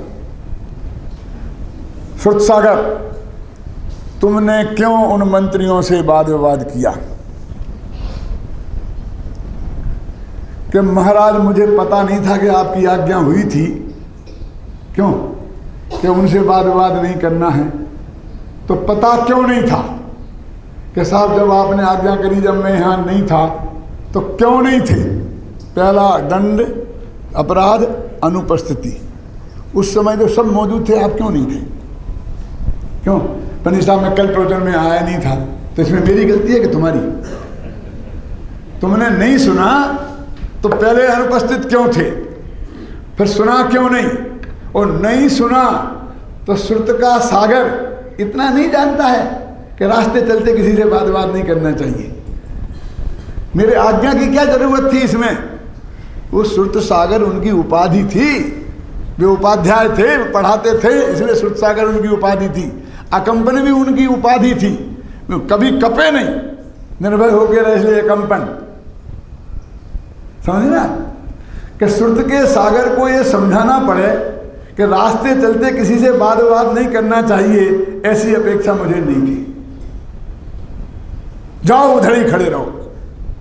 श्रुतसागर, तुमने क्यों उन मंत्रियों से वाद विवाद किया कि महाराज मुझे पता नहीं था कि आपकी आज्ञा हुई थी। क्यों? कि उनसे वाद विवाद नहीं करना है। तो पता क्यों नहीं था कि साहब जब आपने आज्ञा करी, जब मैं यहाँ नहीं था तो क्यों नहीं थे? पहला दंड अपराध अनुपस्थिति। उस समय जो सब मौजूद थे, आप क्यों नहीं थे? क्यों? पंडित साहब मैं कल प्रवचन में आया नहीं था, तो इसमें मेरी गलती है कि तुम्हारी? तुमने नहीं सुना तो पहले अनुपस्थित क्यों थे, फिर सुना क्यों नहीं? और नहीं सुना तो श्रुत का सागर इतना नहीं जानता है कि रास्ते चलते किसी से वाद विवाद नहीं करना चाहिए। मेरे आज्ञा की क्या जरूरत थी इसमें? वो श्रुत सागर उनकी उपाधि थी, वे उपाध्याय थे, पढ़ाते थे, इसलिए श्रुत सागर उनकी उपाधि थी। अकंपन भी उनकी उपाधि थी, कभी कपे नहीं, निर्भय होकर रहे, इसलिए कंपन। समझे ना कि श्रुत के सागर को ये समझाना पड़े कि रास्ते चलते किसी से वाद विवाद नहीं करना चाहिए, ऐसी अपेक्षा मुझे नहीं थी। जाओ उधर ही खड़े रहो,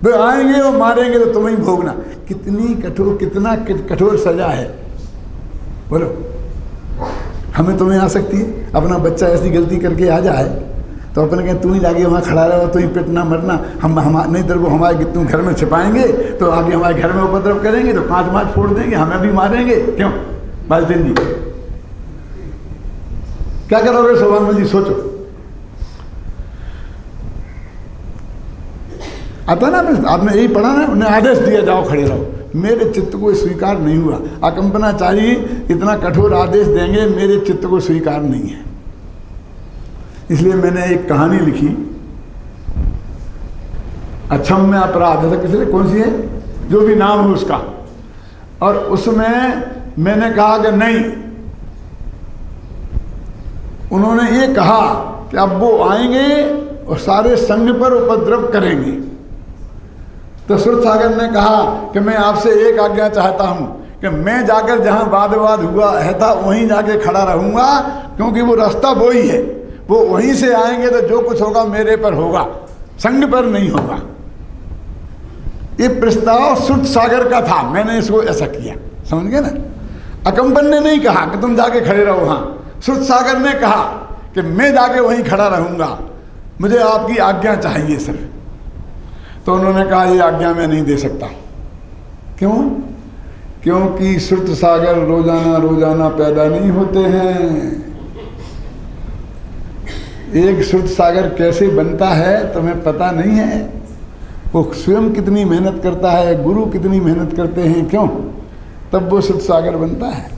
वे आएंगे और मारेंगे तो तुम्हें भोगना। कितनी कठोर, कितना कठोर सजा है बोलो। हमें तो नहीं आ सकती है। अपना बच्चा ऐसी गलती करके आ जाए तो अपन कहें तू ही जाके वहाँ खड़ा रहो, तू ही पिटना मरना, हम नहीं तो वो हमारे तुम घर में छिपाएंगे तो आगे हमारे घर में उपद्रव करेंगे, तो कांच माच फोड़ देंगे, हमें भी मारेंगे। क्यों? बालचंद जी क्या करोगे? शोभानमल जी सोचो। आता ना, आपने यही पढ़ा ना, उन्हें आदेश दिया जाओ खड़े रहो, मेरे चित्त को स्वीकार नहीं हुआ। अकंपनाचारी इतना कठोर आदेश देंगे, मेरे चित्त को स्वीकार नहीं है। इसलिए मैंने एक कहानी लिखी, अक्षम्य अपराध है, किसी ने कौन सी है, जो भी नाम है उसका, और उसमें मैंने कहा कि नहीं, उन्होंने ये कहा कि अब वो आएंगे और सारे संघ पर उपद्रव करेंगे। तो श्रुत सागर ने कहा कि मैं आपसे एक आज्ञा चाहता हूं कि मैं जाकर जहां वाद विवाद हुआ है था वहीं जाके खड़ा रहूंगा, क्योंकि वो रास्ता वो ही है, वो वहीं से आएंगे तो जो कुछ होगा मेरे पर होगा, संघ पर नहीं होगा। ये प्रस्ताव श्रुत सागर का था, मैंने इसको ऐसा किया। समझ गए ना? अकंपन ने नहीं कहा कि तुम जाके खड़े रहो वहां, श्रुत सागर ने कहा कि मैं जाके वहीं खड़ा रहूंगा, मुझे आपकी आज्ञा चाहिए सर। तो उन्होंने कहा ये आज्ञा मैं नहीं दे सकता। क्यों? क्योंकि श्रुत सागर रोजाना रोजाना पैदा नहीं होते हैं। एक श्रुत सागर कैसे बनता है तुम्हें पता नहीं है। वो स्वयं कितनी मेहनत करता है, गुरु कितनी मेहनत करते हैं, क्यों? तब वो श्रुत सागर बनता है।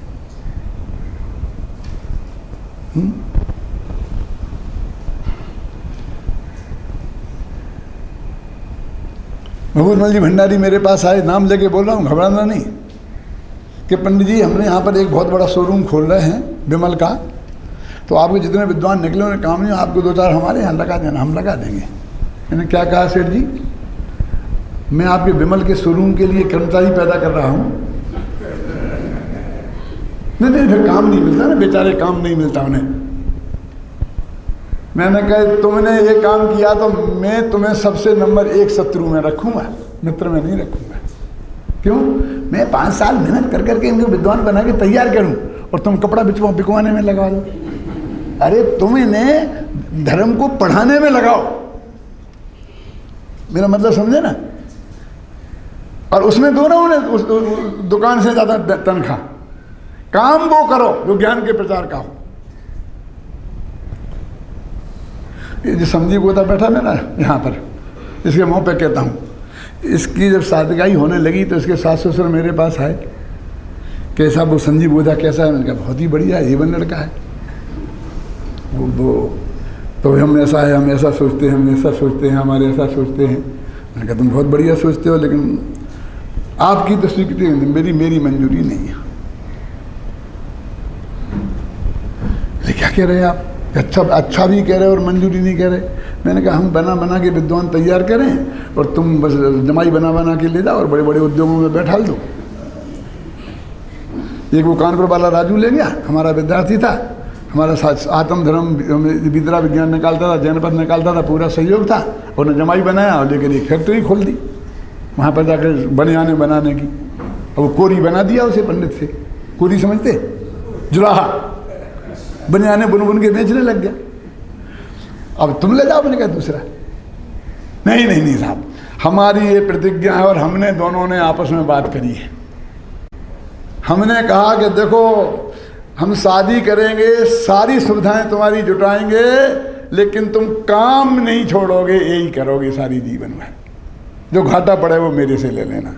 भगवान जी भंडारी मेरे पास आए, नाम लेके बोल रहा हूँ, घबराना नहीं, कि पंडित जी हमने यहाँ पर एक बहुत बड़ा शोरूम खोल रहे हैं विमल का, तो आपके जितने विद्वान निकले उन्हें काम नहीं, आपको 2-4 हमारे यहाँ लगा देना, हम लगा देंगे। मैंने क्या कहा सेठ जी, मैं आपके विमल के शोरूम के लिए कर्मचारी पैदा कर रहा हूँ। नहीं, फिर काम नहीं मिलता ना, बेचारे काम नहीं मिलता उन्हें। मैंने कहा तुमने ये काम किया तो मैं तुम्हें सबसे नंबर 1 शत्रु में रखूंगा, मित्र में नहीं रखूंगा। क्यों? मैं 5 साल मेहनत कर करके इनको विद्वान बना के तैयार करूं और तुम कपड़ा बिकवाने में लगा दो। अरे तुम इन्हें धर्म को पढ़ाने में लगाओ, मेरा मतलब समझे ना। और उसमें दो ना उन्हें उस दुकान से ज़्यादा तनख्वाह, काम वो करो जो ज्ञान के प्रचार का हो। ये जो समझी गोता बैठा है ना यहाँ पर, इसके मुँह पे कहता हूँ, इसकी जब शादीगाई होने लगी तो इसके सास ससुर मेरे पास आए, कैसा वो संजीव गोदा कैसा है? मैंने कहा बहुत ही बढ़िया है, एवन लड़का है वो तो हम ऐसा है, हम ऐसा सोचते हैं, हम ऐसा सोचते हैं, हमारे ऐसा सोचते हैं। मैंने कहा तुम बहुत बढ़िया सोचते हो, लेकिन आपकी तो स्वीकृति मेरी मंजूरी नहीं है। क्या कह रहे हैं आप? अच्छा भी कह रहे और मंजूरी नहीं कह रहे। मैंने कहा हम बना के विद्वान तैयार करें और तुम बस जमाई बना के ले जाओ और बड़े बड़े उद्योगों में बैठा दो। एक वो कानपुर वाला राजू ले गया, हमारा विद्यार्थी था, हमारा आत्म धर्म विद्या विज्ञान निकालता था, जनपद निकालता था, पूरा सहयोग था। उन्होंने जमाई बनाया और लेकर एक फैक्ट्री खोल दी वहाँ पर जाकर बनियाने बनाने की। और वो कोरी बना दिया उसे पंडित से। कोरी समझते? जुलाहा बनियाने बुन के बेचने लग गया। अब तुम ले जाओ। मैंने कहा दूसरा नहीं साहब, हमारी ये प्रतिज्ञा है और हमने दोनों ने आपस में बात करी है। हमने कहा कि देखो हम शादी करेंगे, सारी सुविधाएं तुम्हारी जुटाएंगे, लेकिन तुम काम नहीं छोड़ोगे, यही करोगे सारी जीवन में। जो घाटा पड़े वो मेरे से ले लेना।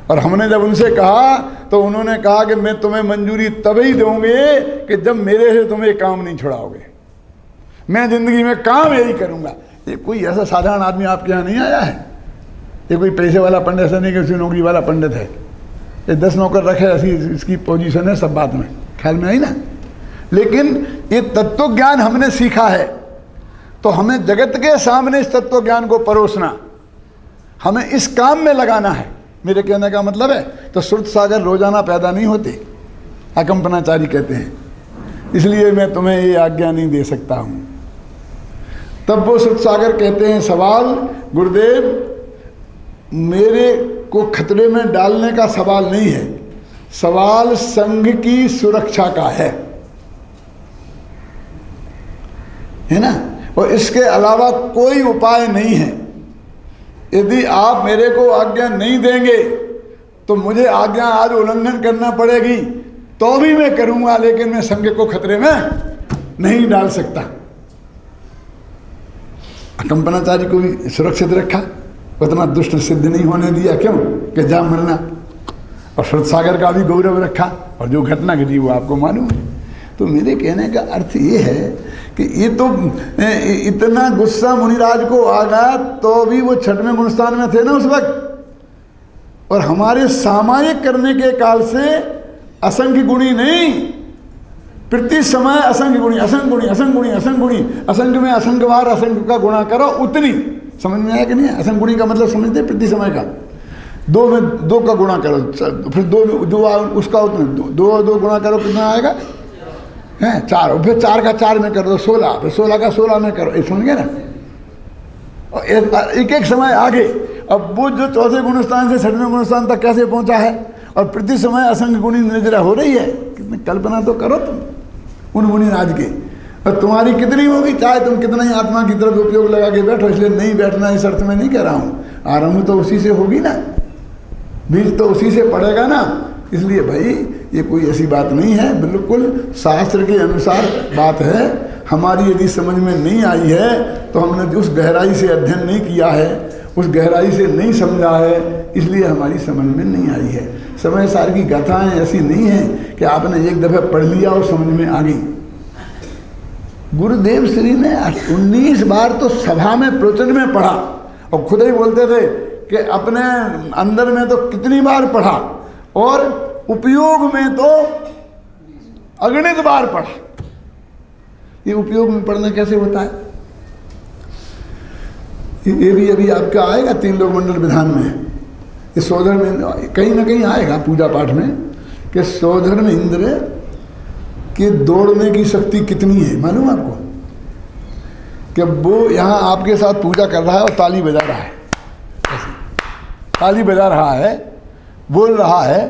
और हमने जब उनसे कहा तो उन्होंने कहा कि मैं तुम्हें मंजूरी तभी दूंगे कि जब मेरे से तुम ये काम नहीं छुड़ाओगे। मैं जिंदगी में काम यही करूंगा। ये कोई ऐसा साधारण आदमी आपके यहाँ नहीं आया है। ये कोई पैसे वाला पंडित ऐसा नहीं कि उसी नौकरी वाला पंडित है। ये 10 नौकर रखे, ऐसी इसकी पोजीशन है सब बात में, ख्याल में आई ना। लेकिन ये तत्व ज्ञान हमने सीखा है तो हमें जगत के सामने इस तत्व ज्ञान को परोसना, हमें इस काम में लगाना है। मेरे कहने का मतलब है तो श्रुत सागर रोजाना पैदा नहीं होते, अकंपनाचारी कहते हैं, इसलिए मैं तुम्हें ये आज्ञा नहीं दे सकता हूं। तब वो श्रुत सागर कहते हैं सवाल गुरुदेव मेरे को खतरे में डालने का सवाल नहीं है, सवाल संघ की सुरक्षा का है ना। और इसके अलावा कोई उपाय नहीं है। यदि आप मेरे को आज्ञा नहीं देंगे तो मुझे आज्ञा आज उल्लंघन करना पड़ेगी, तो भी मैं करूंगा, लेकिन मैं संघ को खतरे में नहीं डाल सकता। अकंपनाचारी को भी सुरक्षित रखा, उतना दुष्ट सिद्ध नहीं होने दिया। क्यों? कि जा मरना। और श्रुत सागर का भी गौरव रखा, और जो घटना घटी वो आपको मालूम है। तो मेरे कहने का अर्थ ये है कि ये तो इतना गुस्सा मुनिराज को आ गया तो भी वो 6वें गुणस्थान में थे ना उस वक्त। और हमारे सामायिक करने के काल से असंख्य गुणी नहीं, प्रति समय असंख्य गुणी, असंख्य गुणी, असंख्य गुणी, असंख्य गुणी, असंख्य में असंख्य बार असंख्य का गुणा करो उतनी। समझ में आया कि नहीं? असंख्य गुणी का मतलब समझते? प्रति समय का 2 में 2 का गुणा करो, फिर 2 में जो उसका उतना 2 गुणा करो, कितना आएगा? हैं 4, फिर 4 का 4 में कर दो 16, फिर 16 का 16 में करो। ये समझ गए ना? और एक एक समय आगे। अब वो जो 4थे गुणस्थान से 6वें गुणस्थान तक कैसे पहुंचा है, और प्रति समय असंख्य गुणी निर्जरा हो रही है। कितनी कल्पना तो करो तुम उन मुनिराज के। और तुम्हारी कितनी होगी, चाहे तुम कितना ही आत्मा की तरफ उपयोग लगा के बैठो। इसलिए नहीं बैठना इस अर्थ में नहीं कह रहा हूँ, आरंभ तो उसी से होगी ना, बीज तो उसी से पड़ेगा ना। इसलिए भाई ये कोई ऐसी बात नहीं है, बिल्कुल शास्त्र के अनुसार बात है। हमारी यदि समझ में नहीं आई है तो हमने उस गहराई से अध्ययन नहीं किया है, उस गहराई से नहीं समझा है, इसलिए हमारी समझ में नहीं आई है। समय सार की गाथाएं ऐसी नहीं है कि आपने एक दफ़े पढ़ लिया और समझ में आ गई। गुरुदेव श्री ने 19 बार तो सभा में प्रवचन में पढ़ा, और खुद ही बोलते थे कि अपने अंदर में तो कितनी बार पढ़ा, और उपयोग में तो अगणित बार पढ़ा। ये उपयोग में पढ़ना कैसे होता है? ये भी अभी आपका आएगा 3 लोक मंडल विधान में। इस सोधर में कहीं ना कहीं आएगा पूजा पाठ में कि सोधर में इंद्र के दौड़ने की शक्ति कितनी है। मालूम आपको कि वो यहाँ आपके साथ पूजा कर रहा है और ताली बजा रहा है, ताली बजा रहा है, बोल रहा है,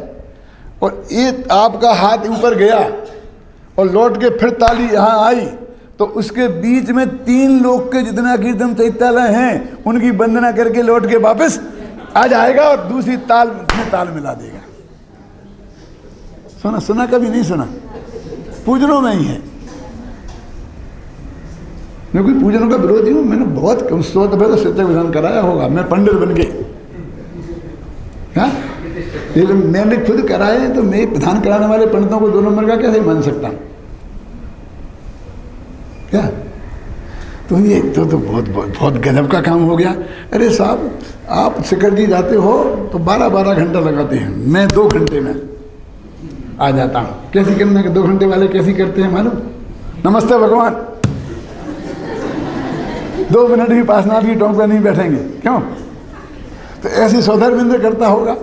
और ये आपका हाथ ऊपर गया और लौट के फिर ताली यहाँ आई, तो उसके बीच में 3 लोग के जितना कीर्तन चैत्यालय हैं उनकी वंदना करके लौट के वापस आ जाएगा और दूसरी ताल में ताल मिला देगा। सुना सुना कभी नहीं सुना? पूजनों में ही है। मैं कोई पूजनों का विरोधी हूं, मैंने बहुत तो सत्य विधान कराया होगा, मैं पंडित बन के। हाँ, मैंने खुद कराए तो मैं प्रधान कराने वाले पंडितों को 2 नंबर का कैसे मान सकता हूं? क्या तो ये तो बहुत बहुत बहुत गजब का काम हो गया। अरे साहब, आप शिखर जी जाते हो तो 12-12 घंटा लगाते हैं, मैं 2 घंटे में आ जाता हूँ। कैसी करना कि 2 घंटे वाले कैसी करते हैं मालूम? नमस्ते भगवान, 2 मिनट भी पासनाथ की टोंक पर नहीं बैठेंगे। क्यों? तो ऐसी सौधर्मेंद्र करता होगा।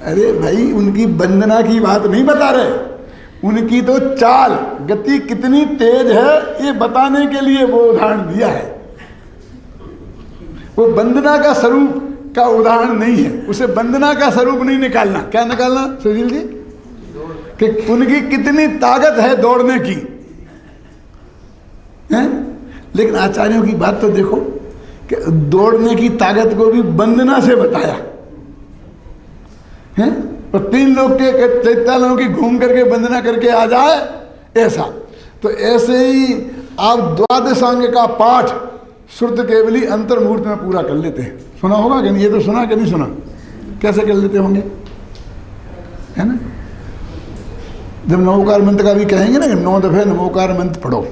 अरे भाई, उनकी वंदना की बात नहीं बता रहे, उनकी तो चाल गति कितनी तेज है ये बताने के लिए वो उदाहरण दिया है। वो वंदना का स्वरूप का उदाहरण नहीं है, उसे वंदना का स्वरूप नहीं निकालना। क्या निकालना सुशील जी? कि उनकी कितनी ताकत है दौड़ने की है? लेकिन आचार्यों की बात तो देखो कि दौड़ने की ताकत को भी वंदना से बताया है। और 3 लोग के चैत्यालयों की घूम करके वंदना करके आ जाए ऐसा। तो ऐसे ही आप द्वादशांग का पाठ श्रुत केवली अंतर्मुहूर्त में पूरा कर लेते हैं। सुना होगा कि नहीं? ये तो सुना कि नहीं सुना? कैसे कर लेते होंगे, है ना? जब नमोकार मंत्र का भी कहेंगे ना कि 9 दफे नमोकार मंत्र पढ़ो,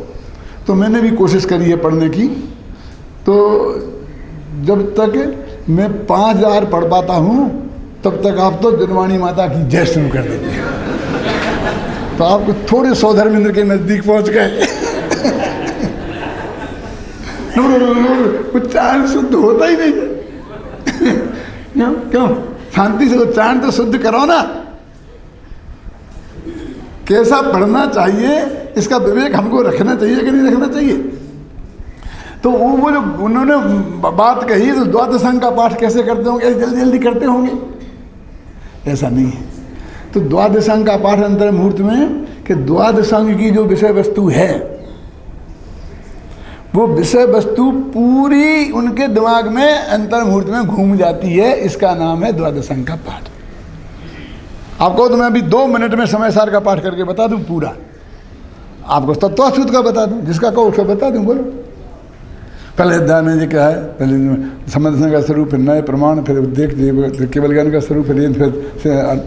तो मैंने भी कोशिश करी है पढ़ने की। तो जब तक मैं 5000 पढ़ पाता हूँ तब तक आप तो जनवाणी माता की जय शुरू कर देते हैं। तो आपको थोड़े सौधर्मेंद्र के नजदीक पहुंच गए। उच्चारण शुद्ध होता ही नहीं। क्यों? शांति से उच्चारण तो शुद्ध करो ना। कैसा पढ़ना चाहिए इसका विवेक हमको रखना चाहिए कि नहीं रखना चाहिए? तो वो जो उन्होंने बात कही, तो द्वादशांग का पाठ कैसे करते होंगे? ऐसे जल्दी जल्दी करते होंगे? ऐसा नहीं है। तो द्वादशांग का पाठ अंतर मुहूर्त में कि द्वादशांग की जो विषय वस्तु है वो विषय वस्तु पूरी उनके दिमाग में अंतर मुहूर्त में घूम जाती है। इसका नाम है द्वादशांग का पाठ। आपको तो मैं अभी 2 मिनट में समय सार का पाठ करके बता दूं पूरा। आपको तत्वाच्युत का बता दूं, जिसका कहो उसका बता दूं। बोलो। पहले अध्याय में ये क्या है? पहले समदर्शन का स्वरूप, फिर नए प्रमाण, फिर देख केवल ज्ञान का स्वरूप, फिर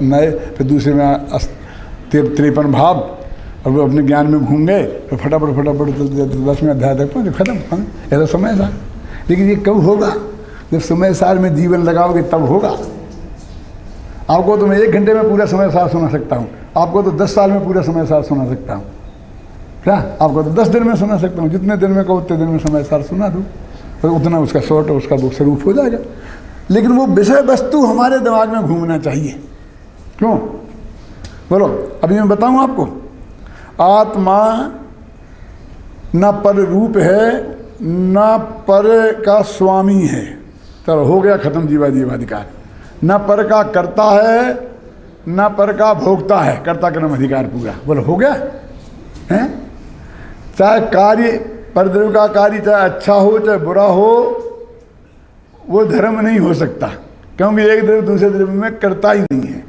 नए, फिर दूसरे में 53 भाव, और वो अपने ज्ञान में घूम गए। तो फटाफट 10वें अध्याय तक पहुँचे, खत्म। ऐसा समय सार। लेकिन ये कब होगा? जब समय सार में जीवन लगाओगे तब होगा। आपको तो मैं 1 घंटे में पूरा समय सार सुना सकता हूँ, आपको तो 10 साल में पूरा समय सार सुना सकता हूँ। क्या? आपको तो 10 दिन में सुना सकता हूँ। जितने दिन में कहो उतने दिन में समय सार सुना दूँ, तो उतना उसका शॉर्ट और उसका स्वरूप हो जाएगा। लेकिन वो विषय वस्तु हमारे दिमाग में घूमना चाहिए। क्यों? बोलो। अभी मैं बताऊँ आपको, आत्मा न पर रूप है न पर का स्वामी है। चलो हो गया खत्म जीवाधिकार। न पर का कर्ता है न पर का भोक्ता है, कर्ता कर्म अधिकार पूरा। बोलो हो गया है? चाहे कार्य परद्रव्य का कार्य चाहे अच्छा हो चाहे बुरा हो, वो धर्म नहीं हो सकता, क्योंकि एक द्रव्य दूसरे द्रव्य में करता ही नहीं है।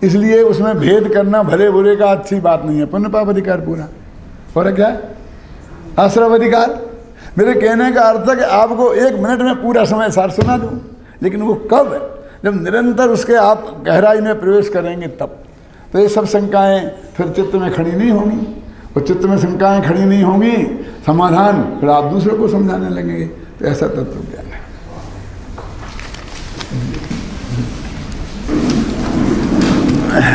इसलिए उसमें भेद करना भले बुरे का अच्छी बात नहीं है। पुण्य पाप अधिकार पूरा। और क्या है? आश्रव अधिकार। मेरे कहने का अर्थ है कि आपको 1 मिनट में पूरा समय सार सुना दूँ, लेकिन वो कब है? जब निरंतर उसके आप गहराई में प्रवेश करेंगे तब। तो ये सब शंकाएं फिर चित्त में खड़ी नहीं होंगी, और चित्त में शंकाएं खड़ी नहीं होंगी, समाधान फिर आप दूसरों को समझाने लगेंगे। तो ऐसा तत्व ज्ञान है।